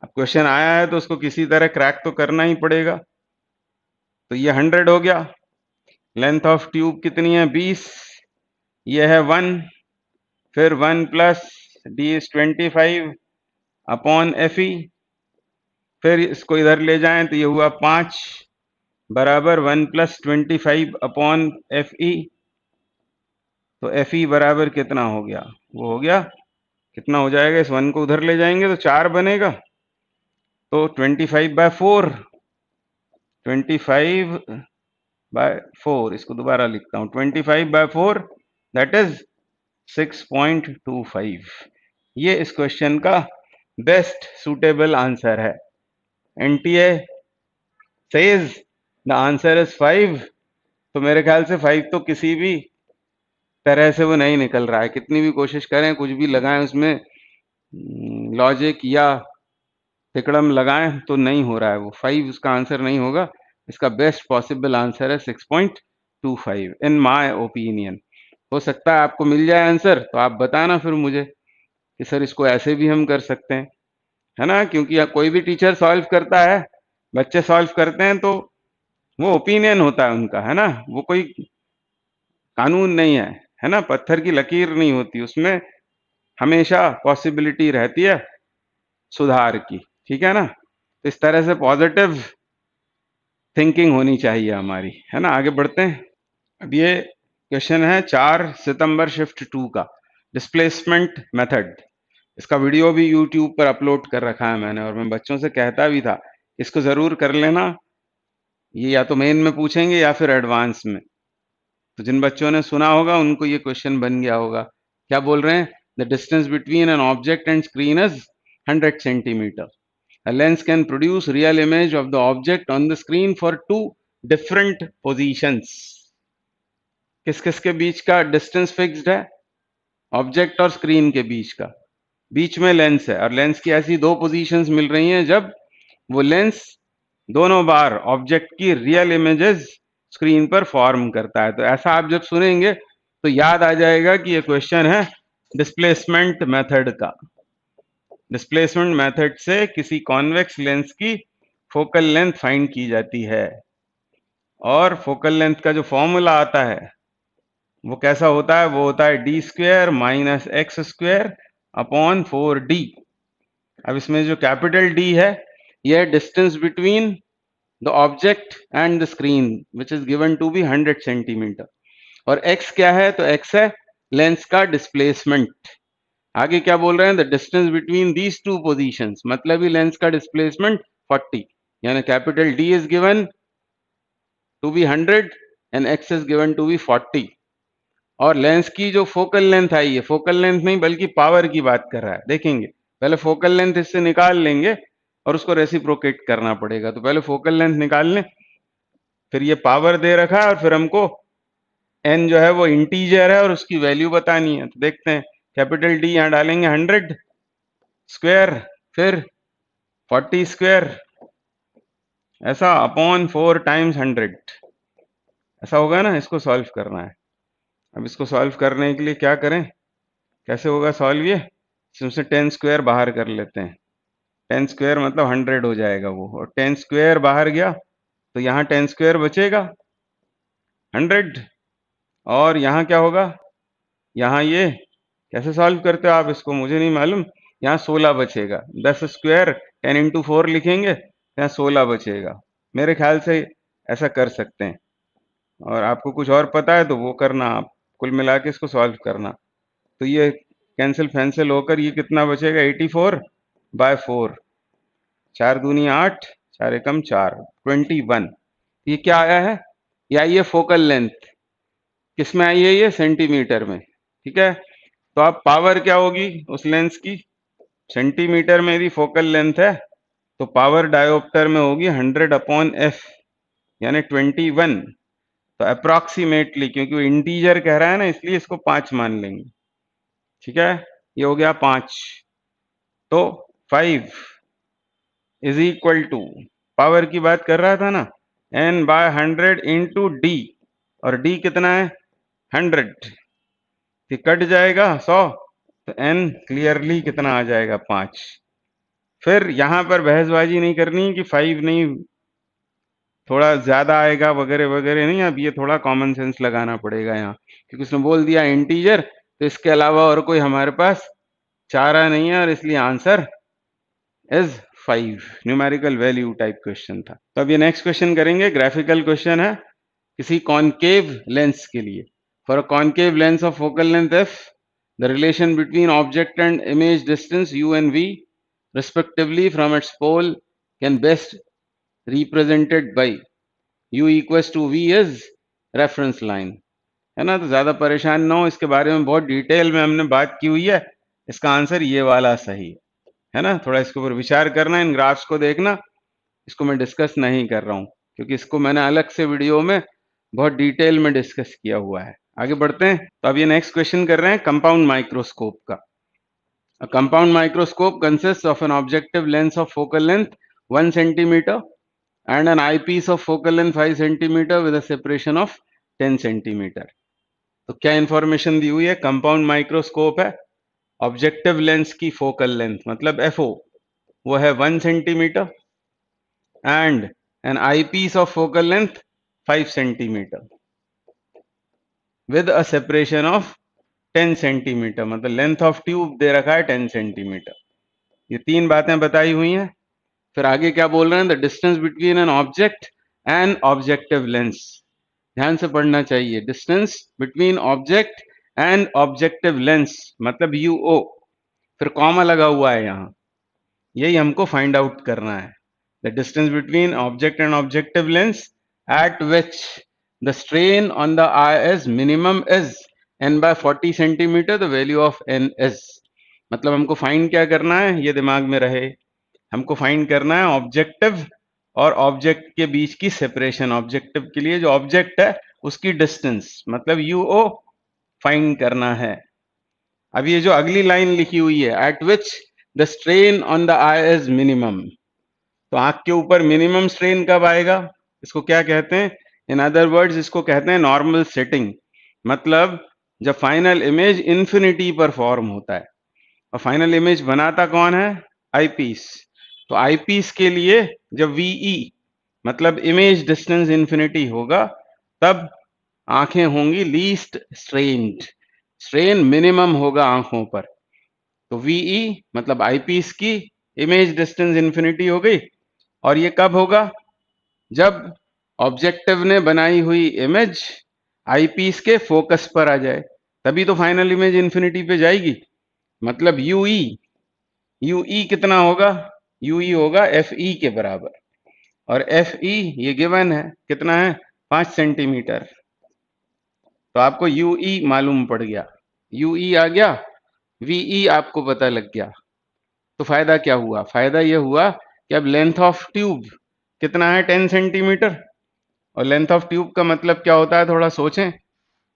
अब क्वेश्चन आया है तो उसको किसी तरह क्रैक तो करना ही पड़ेगा। तो ये 100 हो गया, लेंथ ऑफ ट्यूब कितनी है 20, ये है 1, फिर 1 plus D is 25 upon F E, फिर इसको इधर ले जाएं तो ये हुआ 5 बराबर 1 प्लस 25 अपॉन एफ ई। तो एफ ई बराबर कितना हो गया, वो हो गया, कितना हो जाएगा, इस 1 को उधर ले जाएंगे तो 4 बनेगा, तो 25/4, 25/4, इसको दोबारा लिखता हूं, 25/4 दैट इज 6.25। ये इस क्वेश्चन का बेस्ट सुटेबल आंसर है। NTA says the answer is 5, तो मेरे ख्याल से 5 तो किसी भी तरह से वो नहीं निकल रहा है, कितनी भी कोशिश करें, कुछ भी लगाएं उसमें लॉजिक या तिकड़म लगाएं तो नहीं हो रहा है, वो 5 उसका आंसर नहीं होगा। इसका बेस्ट पॉसिबल आंसर है 6.25 इन माय ओपिनियन। हो सकता है आपको मिल जाए आंसर, तो आप बताना फिर मुझे कि सर इसको ऐसे भी हम कर सकते हैं, है ना। क्योंकि कोई भी टीचर सॉल्व करता है, बच्चे सॉल्व करते हैं, तो वो ओपिनियन होता है उनका, है ना, वो कोई कानून नहीं है ना, पत्थर की लकीर नहीं होती, उसमें हमेशा पॉसिबिलिटी रहती है सुधार की, ठीक है ना। तो इस तरह से पॉजिटिव थिंकिंग होनी चाहिए हमारी, है ना। आगे बढ़ते हैं। अब ये क्वेश्चन है 4 सितंबर शिफ्ट 2 का, डिस्प्लेसमेंट मेथड। इसका वीडियो भी यूट्यूब पर अपलोड कर रखा है मैंने, और मैं बच्चों से कहता भी था इसको जरूर कर लेना, ये या तो मेन में पूछेंगे या फिर एडवांस में। तो जिन बच्चों ने सुना होगा उनको ये क्वेश्चन बन गया होगा। क्या बोल रहे हैं, the distance between an object and screen is 100 centimetre, A lens can produce real image of the object on the screen for two different positions. किस किस के बीच का डिस्टेंस फिक्स्ड है? ऑब्जेक्ट और स्क्रीन के बीच का, बीच में लेंस है और लेंस की ऐसी दो पोजीशंस मिल रही हैं जब वो लेंस दोनों बार ऑब्जेक्ट की रियल इमेजेस स्क्रीन पर फॉर्म करता है। तो ऐसा आप जब सुनेंगे तो याद आ जाएगा कि ये क्वेश्चन है डिस्प्लेसमेंट मेथड का। डिस्प्लेसमेंट मेथड से किसी कॉन्वेक्स लेंस की फोकल लेंथ फाइंड की जाती है और फोकल लेंथ का जो फॉर्मूला आता है वो कैसा होता है? वो होता है D square minus X square upon 4d। अब इसमें जो कैपिटल डी है यह distance between the object and the screen which is given to be 100 centimetre, और x क्या है? तो x है लेंस का डिस्प्लेसमेंट। आगे क्या बोल रहे हैं? The distance between these two positions, मतलब ही लेंस का डिस्प्लेसमेंट 40, यानी capital D is given to be 100 and x is given to be 40। और लेंस की जो फोकल लेंथ आई है, फोकल लेंथ नहीं बल्कि पावर की बात कर रहा है। देखेंगे पहले फोकल लेंथ इससे निकाल लेंगे और उसको रेसिप्रोकेट करना पड़ेगा। तो पहले फोकल लेंथ निकाल लें, फिर ये पावर दे रखा है और फिर हमको n जो है वो इंटीजर है और उसकी वैल्यू बतानी है। तो देखते हैं, कैपिटल D यहाँ डालेंगे 100 स्क्वायर फिर 40 स्क्वायर ऐसा अपॉन 4 टाइम्स 100, ऐसा होगा ना। इसको सॉल्व करना है। अब इसको सॉल्व करने के लिए क्या करें, कैसे होगा सॉल्व? ये इसमें 10 स्क्वायर बाहर कर लेते हैं। 10 स्क्वायर मतलब 100 हो जाएगा वो, और 10 स्क्वायर बाहर गया तो यहाँ 10 स्क्वायर बचेगा 100, और यहाँ क्या होगा? यहाँ ये कैसे सॉल्व करते हो आप इसको, मुझे नहीं मालूम। यहाँ 16 बचेगा। 10 स्क्वायर 10 इंटू 4 लिखेंगे, यहाँ 16 बचेगा। मेरे ख्याल से ऐसा कर सकते हैं, और आपको कुछ और पता है तो वो करना आप, कुल मिला के इसको सॉल्व करना। तो ये कैंसिल फैंसिल होकर ये कितना बचेगा? 84/4, 4 दूनी 8, 4 एकम 4, 21। ये क्या आया है? ये आई है फोकल लेंथ। किस में आई है? ये सेंटीमीटर में। ठीक है, तो अब पावर क्या होगी उस लेंस की? सेंटीमीटर में यदि फोकल लेंथ है तो पावर डायोप्टर में होगी 100/f, यानी 21। तो अप्रोक्सीमेटली, क्योंकि वो इंटीजर कह रहा है ना, इसलिए इसको 5 मान लेंगे। ठीक है, ये हो गया 5। तो 5 इज इक्वल टू, पावर की बात कर रहा था ना, n/100 इंटू डी, और d कितना है? 100। फिर कट जाएगा 100, तो n क्लियरली कितना आ जाएगा? 5। फिर यहां पर बहसबाजी नहीं करनी कि 5 नहीं थोड़ा ज्यादा आएगा वगैरह वगैरह, नहीं। अब ये थोड़ा कॉमन सेंस लगाना पड़ेगा यहाँ, क्योंकि उसने बोल दिया इंटीजर, तो इसके अलावा और कोई हमारे पास चारा नहीं है, और इसलिए answer is 5। Numerical value type question था। तो अब ये नेक्स्ट क्वेश्चन करेंगे, ग्राफिकल क्वेश्चन है किसी कॉनकेव लेंस के लिए। For a concave lens of focal length f, the relation between object and image distance u and v respectively from its pole can best represented by u equals to v is reference line, है ना। तो ज्यादा परेशान ना हो, इसके बारे में बहुत डिटेल में हमने बात की हुई है। इसका आंसर ये वाला सही है ना। थोड़ा इसके ऊपर विचार करना, इन ग्राफ्स को देखना। इसको मैं डिस्कस नहीं कर रहा हूं क्योंकि इसको मैंने अलग से वीडियो में बहुत डिटेल में डिस्कस किया हुआ है। आगे बढ़ते हैं। तो अब ये नेक्स्ट क्वेश्चन कर रहे हैं कंपाउंड माइक्रोस्कोप का। A compound microscope consists of an objective lens of focal length 1 centimeter and an eyepiece of focal length 5 centimeter with a separation of 10 centimeter. तो क्या इंफॉर्मेशन दी हुई है? कंपाउंड माइक्रोस्कोप है, ऑब्जेक्टिव लेंस की focal length मतलब FO वो है 1 centimetre and an eyepiece of focal length 5 centimeter with a separation of 10 centimetre, मतलब लेंथ ऑफ ट्यूब दे रखा है 10 सेंटीमीटर। ये तीन बातें बताई हुई हैं। फिर आगे क्या बोल रहे हैं? The distance between an object and objective lens. ध्यान से पढ़ना चाहिए, distance between object and objective lens मतलब UO, फिर कॉमा लगा हुआ है यहाँ, यही हमको फाइंड आउट करना है। The distance between object and objective lens eight which the strain on the I is minimum is n/40 centimetre, the value of n is, मतलब हमको फाइंड क्या करना है ये दिमाग में रहे। हमको फाइंड करना है ऑब्जेक्टिव और ऑब्जेक्ट के बीच की सेपरेशन। ऑब्जेक्टिव के लिए जो ऑब्जेक्ट है उसकी डिस्टेंस, मतलब यूओ फाइंड करना है। अब ये जो अगली लाइन लिखी हुई है, eight which the strain on the I is minimum, तो आंख के ऊपर मिनिमम स्ट्रेन कब आएगा, इसको क्या कहते हैं? इन अदर वर्ड्स इसको कहते हैं नॉर्मल सेटिंग। मतलब जब फाइनल इमेज इंफिनिटी पर फॉर्म होता है, और फाइनल इमेज बनाता कौन है? आईपीस। तो आईपीस के लिए जब वीई मतलब इमेज डिस्टेंस इंफिनिटी होगा, तब आंखें होंगी लीस्ट स्ट्रेन्ड, स्ट्रेन मिनिमम होगा आंखों पर। तो वीई मतलब आईपीस की इमेज डिस्टेंस इंफिनिटी हो गई, और ये कब होगा? जब ऑब्जेक्टिव ने बनाई हुई इमेज आईपीस के फोकस पर आ जाए, तभी तो फाइनल इमेज इंफिनिटी पे जाएगी। मतलब यूई कितना होगा? यूई होगा एफ ई के बराबर, और एफ ई ये गिवन है, कितना है? 5 सेंटीमीटर। तो आपको यूई मालूम पड़ गया, यूई आ गया, वीई आपको पता लग गया। तो फायदा क्या हुआ? फायदा ये हुआ कि अब लेंथ ऑफ ट्यूब कितना है? 10 सेंटीमीटर। और लेंथ ऑफ ट्यूब का मतलब क्या होता है? थोड़ा सोचें।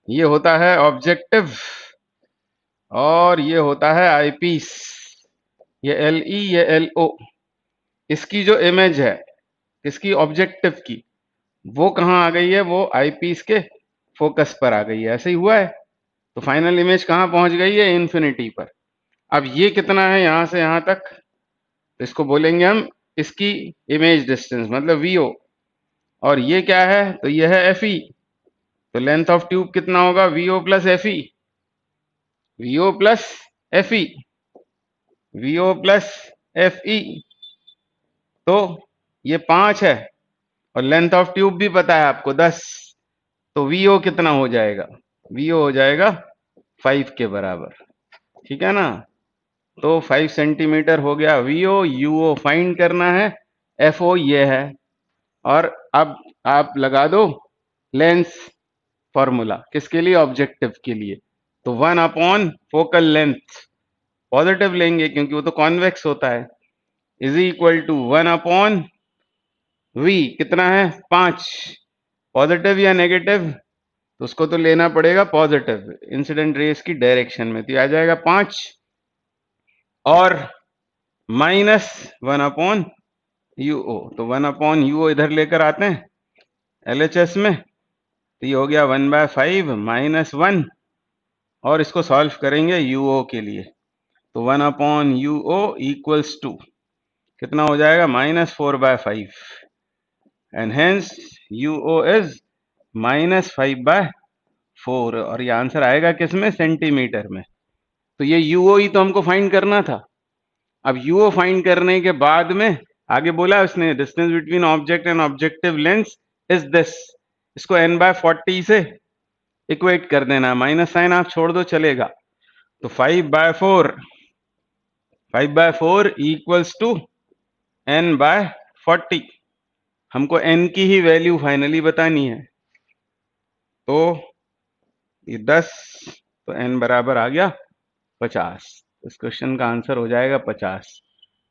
ये होता है ऑब्जेक्टिव, और ये होता है आईपीस। ये एल ई, ये एल ओ। इसकी जो इमेज है किसकी? ऑब्जेक्टिव की, वो कहाँ आ गई है? वो आईपीस के फोकस पर आ गई है। ऐसे ही हुआ है। तो फाइनल इमेज कहाँ पहुंच गई है? इन्फिनिटी पर। अब ये कितना है यहां से यहां तक? तो इसको बोलेंगे हम इसकी इमेज डिस्टेंस, मतलब वीओ। और ये क्या है? तो ये है एफ ई। तो लेंथ ऑफ ट्यूब कितना होगा? V O plus F E, V O plus F E, V O plus F E. तो ये 5 है, और लेंथ ऑफ ट्यूब भी पता है आपको 10। तो वीओ कितना हो जाएगा? वीओ हो जाएगा 5 के बराबर। ठीक है ना? तो 5 सेंटीमीटर हो गया वीओ। यूओ फाइंड करना है, एफओ ये है। और अब आप लगा दो लेंस फॉर्मूला, किसके लिए? ऑब्जेक्टिव के लिए। तो 1 अपॉन फोकल लेंथ, पॉजिटिव लेंगे क्योंकि वो तो कॉन्वेक्स होता है, is equal to 1 upon V, कितना है? 5। पॉजिटिव या नेगेटिव? तो उसको तो लेना पड़ेगा पॉजिटिव, इंसिडेंट रेस की डायरेक्शन में, तो आ जाएगा 5। और माइनस 1 अपॉन यूओ, तो 1 अपॉन यूओ इधर लेकर आते हैं एलएचएस में, तो ये हो गया 1/5 माइनस 1, और इसको सॉल्व करेंगे यूओ के लिए। तो 1 अपॉन यूओ इक्वल्स टू कितना हो जाएगा? -4/5, एंड हेंस यूओ इज -5/4। और ये आंसर आएगा किसमें? सेंटीमीटर में। तो ये यूओ ही तो हमको फाइंड करना था। अब यूओ फाइंड करने के बाद में आगे बोला उसने, distance between object and objective lens is this. इसको n/40 से इक्वेट कर देना, माइनस साइन आप छोड़ दो चलेगा। तो 5/4 इक्वल्स टू n/40। हमको n की ही वैल्यू फाइनली बतानी है। तो ये 10, तो n बराबर आ गया 50। इस क्वेश्चन का आंसर हो जाएगा 50।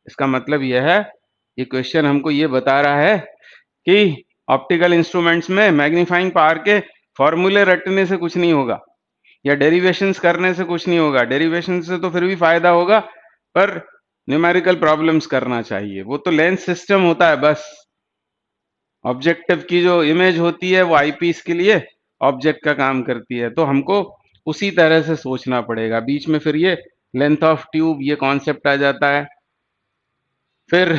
इसका मतलब यह है, ये क्वेश्चन हमको ये बता रहा है कि ऑप्टिकल इंस्ट्रूमेंट्स में मैग्नीफाइंग पावर के फॉर्मूले रटने से कुछ नहीं होगा, या डेरिवेशंस करने से कुछ नहीं होगा। डेरिवेशन से तो फिर भी फायदा होगा, पर न्यूमेरिकल प्रॉब्लम्स करना चाहिए। वो तो लेंस सिस्टम होता है बस। ऑब्जेक्टिव की जो इमेज होती है वो आईपीस के लिए ऑब्जेक्ट का काम करती है, तो हमको उसी तरह से सोचना पड़ेगा। बीच में फिर ये लेंथ ऑफ ट्यूब ये कॉन्सेप्ट आ जाता है। फिर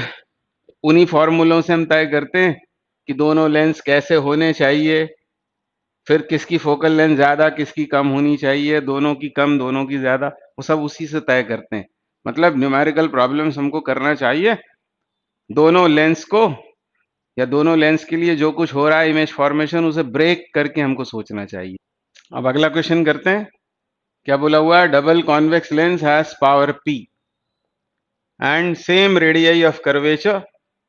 उन्हीं फॉर्मूलों से हम तय करते हैं कि दोनों लेंस कैसे होने चाहिए, फिर किसकी फोकल लेंथ ज्यादा किसकी कम होनी चाहिए, दोनों की कम दोनों की ज्यादा, वो सब उसी से तय करते हैं। मतलब न्यूमेरिकल प्रॉब्लम्स हमको करना चाहिए दोनों लेंस को, या दोनों लेंस के लिए जो कुछ हो रहा है इमेज फॉर्मेशन, उसे ब्रेक करके हमको सोचना चाहिए। अब अगला क्वेश्चन करते हैं। क्या बोला हुआ है? Double convex lens has power P and same radii of curvature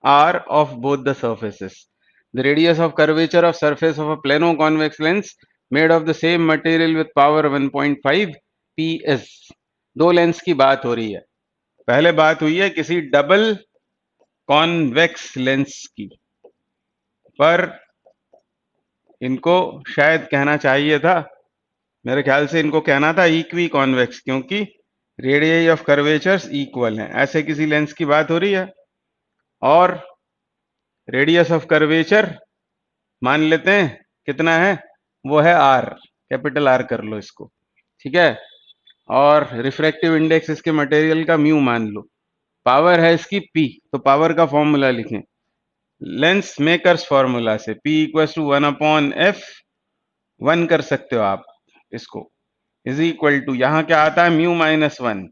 are of both the surfaces. The radius of curvature of surface of a plano-convex lens made of the same material with power 1.5 P is। दो lens की बात हो रही है। पहले बात हुई है किसी डबल कॉन्वेक्स लेंस की, पर इनको शायद कहना चाहिए था, मेरे ख्याल से इनको कहना था इक्वी कॉन्वेक्स, क्योंकि रेडियस ऑफ कर्वेचर्स इक्वल हैं। ऐसे किसी लेंस की बात हो रही है और रेडियस ऑफ कर्वेचर मान लेते हैं कितना है, वो है आर, कैपिटल आर कर लो इसको, ठीक है। और रिफ्रैक्टिव इंडेक्स इसके मटेरियल का म्यू मान लो, पावर है इसकी पी, तो पावर का फॉर्मूला लिखें लेंस मेकर्स फॉर्मूला से, P इक्वल टू 1/f, 1 कर सकते हो आप इसको, इज इक्वल टू यहाँ क्या आता है mu minus 1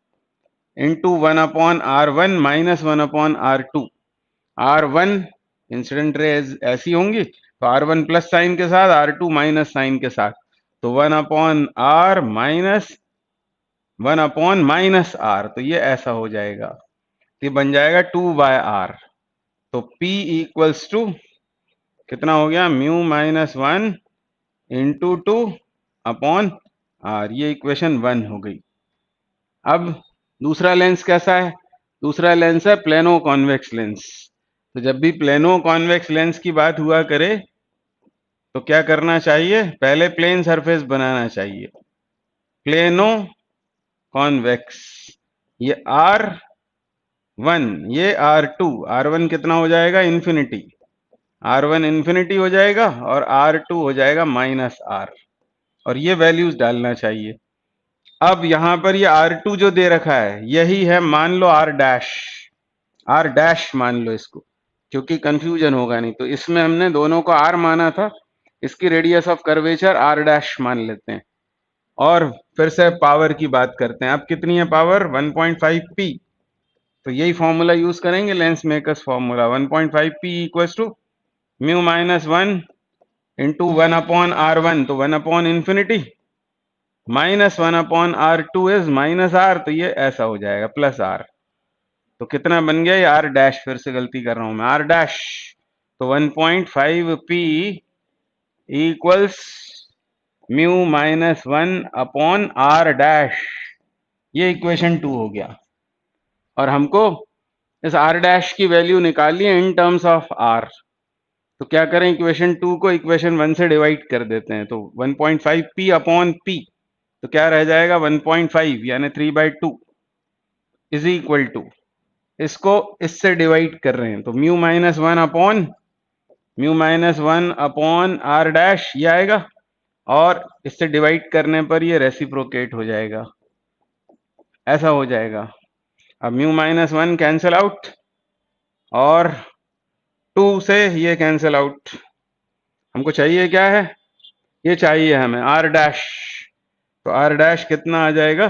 into 1/r1 minus 1/r2। R1 incident raise ऐसी होंगी तो R1 प्लस साइन के साथ, R2 माइनस साइन के साथ, तो 1/r माइनस 1/-r, तो ये ऐसा हो जाएगा, ये बन जाएगा 2/r। तो P इक्वल्स टू कितना हो गया, म्यू माइनस 1 इंटू 2/r, ये इक्वेशन 1 हो गई। अब दूसरा लेंस कैसा है, दूसरा लेंस है प्लेनो कॉन्वेक्स लेंस। तो जब भी प्लेनो कॉन्वेक्स लेंस की बात हुआ करे तो क्या करना चाहिए, पहले प्लेन सरफेस बनाना चाहिए, प्लेनो कॉन्वेक्स, ये R1 ये R2, R1 कितना हो जाएगा इन्फिनिटी, R1 इन्फिनिटी हो जाएगा और R2 हो जाएगा माइनस R, और ये वैल्यूज डालना चाहिए। अब यहां पर ये R2 जो दे रखा है यही है, मान लो R डैश मान लो इसको, क्योंकि कंफ्यूजन होगा नहीं, तो इसमें हमने दोनों को R माना था, इसकी radius of curvature R dash मान लेते हैं। और फिर से पावर की बात करते हैं, अब कितनी है पावर 1.5p, तो यही फॉर्मूला यूज करेंगे lens makers formula, 1.5p equals to mu minus 1 into 1/r1, तो 1/infinity minus 1/r2 is minus r, तो ये ऐसा हो जाएगा प्लस r। तो कितना बन गया ये r डैश, फिर से गलती कर रहा हूं मैं, r डैश, तो 1.5p equals mu minus 1/r dash, ये इक्वेशन 2 हो गया। और हमको इस r डैश की वैल्यू निकालनी है इन टर्म्स ऑफ r, तो क्या करें, इक्वेशन 2 को इक्वेशन 1 से डिवाइड कर देते हैं, तो 1.5p/p, तो क्या रह जाएगा 1.5 यानी 3/2 इज इक्वल टू, इसको इससे डिवाइड कर रहे हैं तो म्यू माइनस 1/r डैश ये आएगा, और इससे डिवाइड करने पर ये रेसिप्रोकेट हो जाएगा, ऐसा हो जाएगा। अब म्यू माइनस 1 कैंसिल आउट और 2 से ये कैंसिल आउट, हमको चाहिए क्या है, ये चाहिए हमें r डैश, तो r डैश कितना आ जाएगा,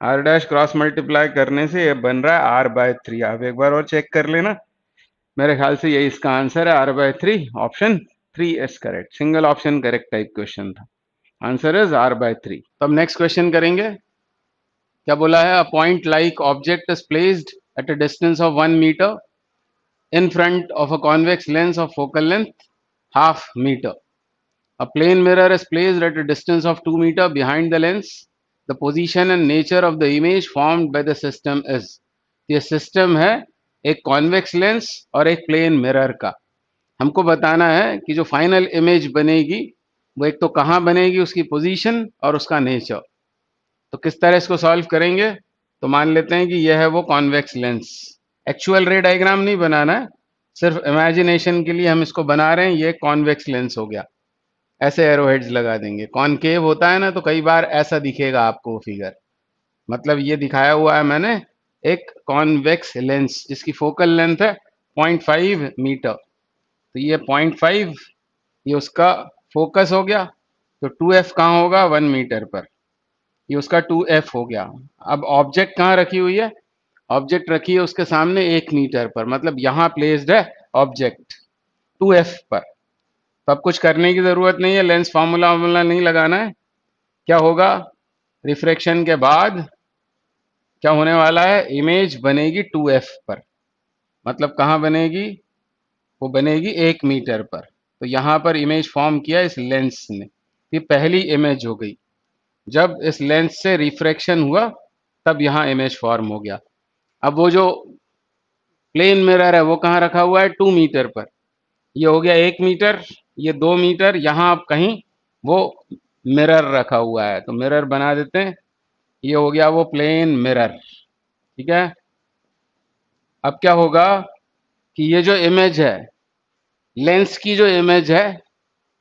r डैश क्रॉस मल्टीप्लाई करने से ये बन रहा है r/3। आप एक बार और चेक कर लेना, मेरे ख्याल से यही इसका आंसर है, r/3, option 3 is correct, single option correct type question था, आंसर इज r/3। तो अब नेक्स्ट क्वेश्चन करेंगे, क्या बोला है, a point like object is placed at a distance of 1 metre in front of a convex lens of focal length ½ meter. A plane mirror is placed at a distance of 2 meter behind the lens. The position and nature of the image formed by the system is. ये system है एक convex lens और एक plane mirror का। हमको बताना है कि जो फाइनल इमेज बनेगी वो एक तो कहाँ बनेगी, उसकी पोजीशन और उसका नेचर। तो किस तरह इसको सॉल्व करेंगे, तो मान लेते हैं कि यह है वो कॉन्वेक्स लेंस, एक्चुअल रे डायग्राम नहीं बनाना है, सिर्फ इमेजिनेशन के लिए हम इसको बना रहे हैं, ये कॉन्वेक्स लेंस हो गया, ऐसे एरोहेड्स लगा देंगे। कॉनकेव होता है ना, तो कई बार ऐसा दिखेगा आपको फिगर, मतलब ये दिखाया हुआ है मैंने एक कॉन्वेक्स लेंस जिसकी फोकल लेंथ है 0.5 मीटर, तो ये 0.5 ये उसका फोकस हो गया, तो 2f कहाँ होगा 1 मीटर पर, ये उसका 2f हो गया। अब ऑब्जेक्ट कहाँ रखी हुई है, ऑब्जेक्ट रखी है उसके सामने 1 मीटर पर, मतलब यहाँ प्लेस्ड है ऑब्जेक्ट 2f पर। तो अब कुछ करने की जरूरत नहीं है, लेंस फार्मूला नहीं लगाना है। क्या होगा, रिफ्रैक्शन के बाद क्या होने वाला है, इमेज बनेगी 2f पर, मतलब कहाँ बनेगी, वो बनेगी 1 मीटर पर। तो यहाँ पर इमेज फॉर्म किया इस लेंस ने, ये पहली इमेज हो गई। जब इस लेंस से रिफ्रैक्शन हुआ तब यहाँ इमेज फॉर्म हो गया। अब वो जो प्लेन मिरर है वो कहाँ रखा हुआ है, 2 मीटर पर। ये हो गया 1 मीटर, ये 2 मीटर, यहाँ आप कहीं वो मिरर रखा हुआ है, तो मिरर बना देते हैं। ये हो गया वो प्लेन मिरर, ठीक है। अब क्या होगा कि ये जो इमेज है, लेंस की जो इमेज है,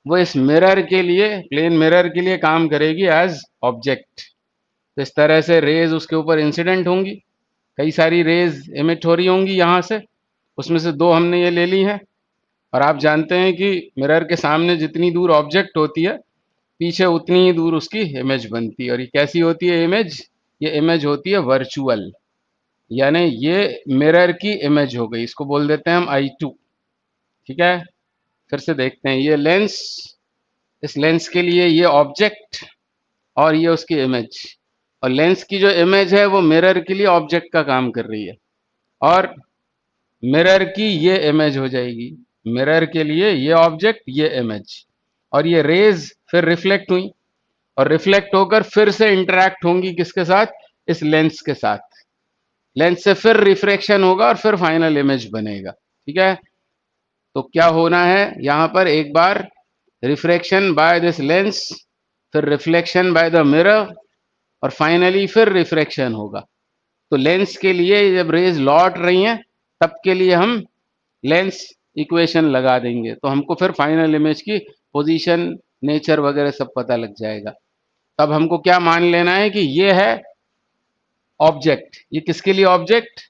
वो इस मिरर के लिए, प्लेन मिरर के लिए काम करेगी एज ऑब्जेक्ट। तो इस तरह से रेज उसके ऊपर इंसिडेंट होंगी, कई सारी रेज इमिट हो रही होंगी यहाँ से, उसमें से दो हमने ये ले ली हैं। और आप जानते हैं कि मिरर के सामने जितनी दूर ऑब्जेक्ट होती है, पीछे उतनी ही दूर उसकी इमेज बनती है। और ये कैसी होती है इमेज, ये इमेज होती है वर्चुअल, यानी ये मिरर की इमेज हो गई, इसको बोल देते हैं हम I2, ठीक है। फिर से देखते हैं, ये लेंस, इस लेंस के लिए ये ऑब्जेक्ट और ये उसकी इमेज, और लेंस की जो इमेज है वो मिरर के लिए ऑब्जेक्ट का काम कर रही है, और मिरर की ये इमेज हो जाएगी, मिरर के लिए ये ऑब्जेक्ट, ये इमेज, और ये रेज फिर रिफ्लेक्ट हुई, और रिफ्लेक्ट होकर फिर से इंटरैक्ट होंगी किसके साथ, इस लेंस के साथ। लेंस से फिर रिफ्रैक्शन होगा और फिर फाइनल इमेज बनेगा, ठीक है। तो क्या होना है यहाँ पर, एक बार रिफ्रैक्शन बाय दिस लेंस, फिर रिफ्लेक्शन बाय द मिरर, और फाइनली फिर रिफ्रैक्शन होगा। तो लेंस के लिए जब रेज लौट रही हैं, तब के लिए हम लेंस इक्वेशन लगा देंगे, तो हमको फिर फाइनल इमेज की पोजीशन, नेचर वगैरह सब पता लग जाएगा। तब हमको क्या मान लेना है कि ये है ऑब्जेक्ट। ये किसके लिए ऑब्जेक्ट,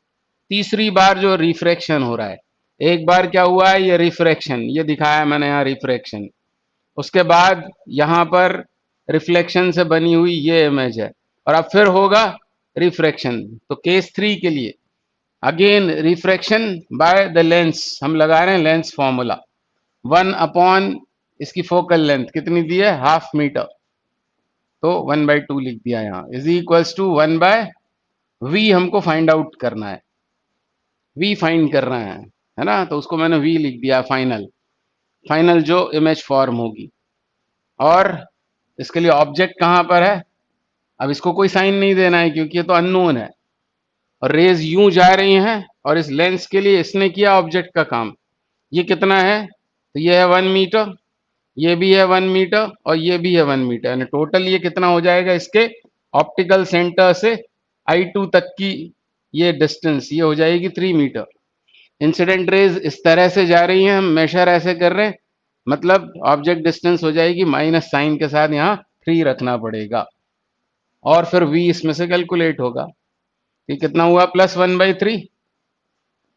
तीसरी बार जो रिफ्रैक्शन हो रहा है। एक बार क्या हुआ है, ये रिफ्रैक्शन, ये दिखाया मैंने यहाँ रिफ्रैक्शन, उसके बाद यहाँ पर रिफ्लेक्शन से बनी हुई ये इमेज है, और अब फिर होगा रिफ्रैक्शन। तो केस 3 के लिए again refraction by the lens, हम लगा रहे हैं लेंस फॉर्मूला, 1/, इसकी फोकल लेंथ कितनी दी है, 1/2 मीटर, तो 1/2 लिख दिया यहाँ, इज इक्वल्स टू 1/v, हमको फाइंड आउट करना है, v फाइंड करना है ना, तो उसको मैंने v लिख दिया, फाइनल, फाइनल जो इमेज फॉर्म होगी। और इसके लिए ऑब्जेक्ट कहाँ पर है, अब इसको कोई साइन नहीं देना है क्योंकि ये तो अननोन है, और रेज यूं जा रही हैं, और इस लेंस के लिए इसने किया ऑब्जेक्ट का काम। ये कितना है, तो ये है 1 मीटर, ये भी है 1 मीटर, और ये भी है 1 मीटर, यानी टोटल ये कितना हो जाएगा, इसके ऑप्टिकल सेंटर से I2 तक की ये डिस्टेंस, ये हो जाएगी 3 मीटर। इंसिडेंट रेज इस तरह से जा रही हैं, हम मेजर ऐसे कर रहे हैं, मतलब ऑब्जेक्ट डिस्टेंस हो जाएगी माइनस साइन के साथ, यहाँ 3 रखना पड़ेगा, और फिर v इसमें से कैलकुलेट होगा। ये कितना हुआ, +1/3,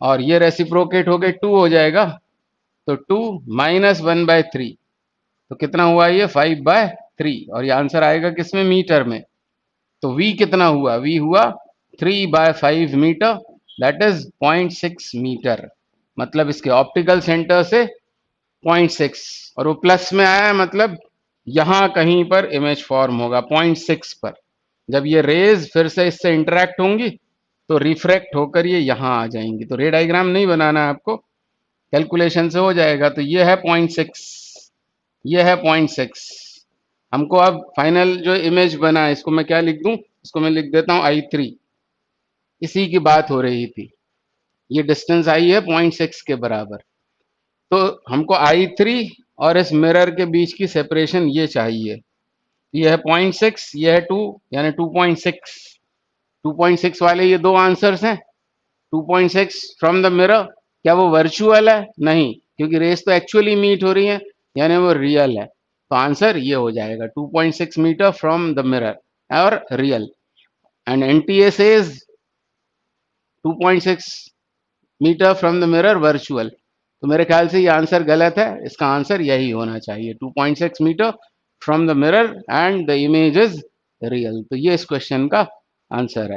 और ये रेसिप्रोकेट हो गए 2 हो जाएगा, तो 2 - 1/3, तो कितना हुआ ये 5/3, और ये आंसर आएगा किसमें, मीटर में। तो v कितना हुआ, v हुआ 3/5 मीटर, दैट इज 0.6 मीटर, मतलब इसके ऑप्टिकल सेंटर से 0.6, और वो प्लस में आया मतलब यहां कहीं पर इमेज फॉर्म होगा 0.6 पर। जब ये रेज फिर से इससे इंटरेक्ट होंगी तो रिफ्रैक्ट होकर ये यहां आ जाएंगी। तो रे डायग्राम नहीं बनाना है आपको, कैलकुलेशन से हो जाएगा। तो ये है 0.6, ये है 0.6। हमको अब फाइनल जो इमेज बना है, इसको मैं क्या लिख दूं, इसको मैं लिख देता हूं I3, इसी की बात हो रही थी। ये डिस्टेंस आई है 0.6 के बराबर, तो हमको I3 और इस मिरर के बीच की सेपरेशन ये चाहिए। ये है 0.6, ये है 2, यानी 2.6। 2.6 वाले ये दो आंसर्स हैं। 2.6 फ्रॉम द मिरर, क्या वो वर्चुअल है, नहीं, क्योंकि रेस तो एक्चुअली मीट हो रही है, यानी वो रियल है। तो आंसर ये हो जाएगा 2.6 मीटर फ्रॉम द मिरर और real, and NTA says 2.6 metre from the mirror virtual. तो मेरे ख्याल से ये आंसर गलत है, इसका आंसर यही होना चाहिए, 2.6 metre from the mirror and the image is real. तो ये इस क्वेश्चन का आंसर है।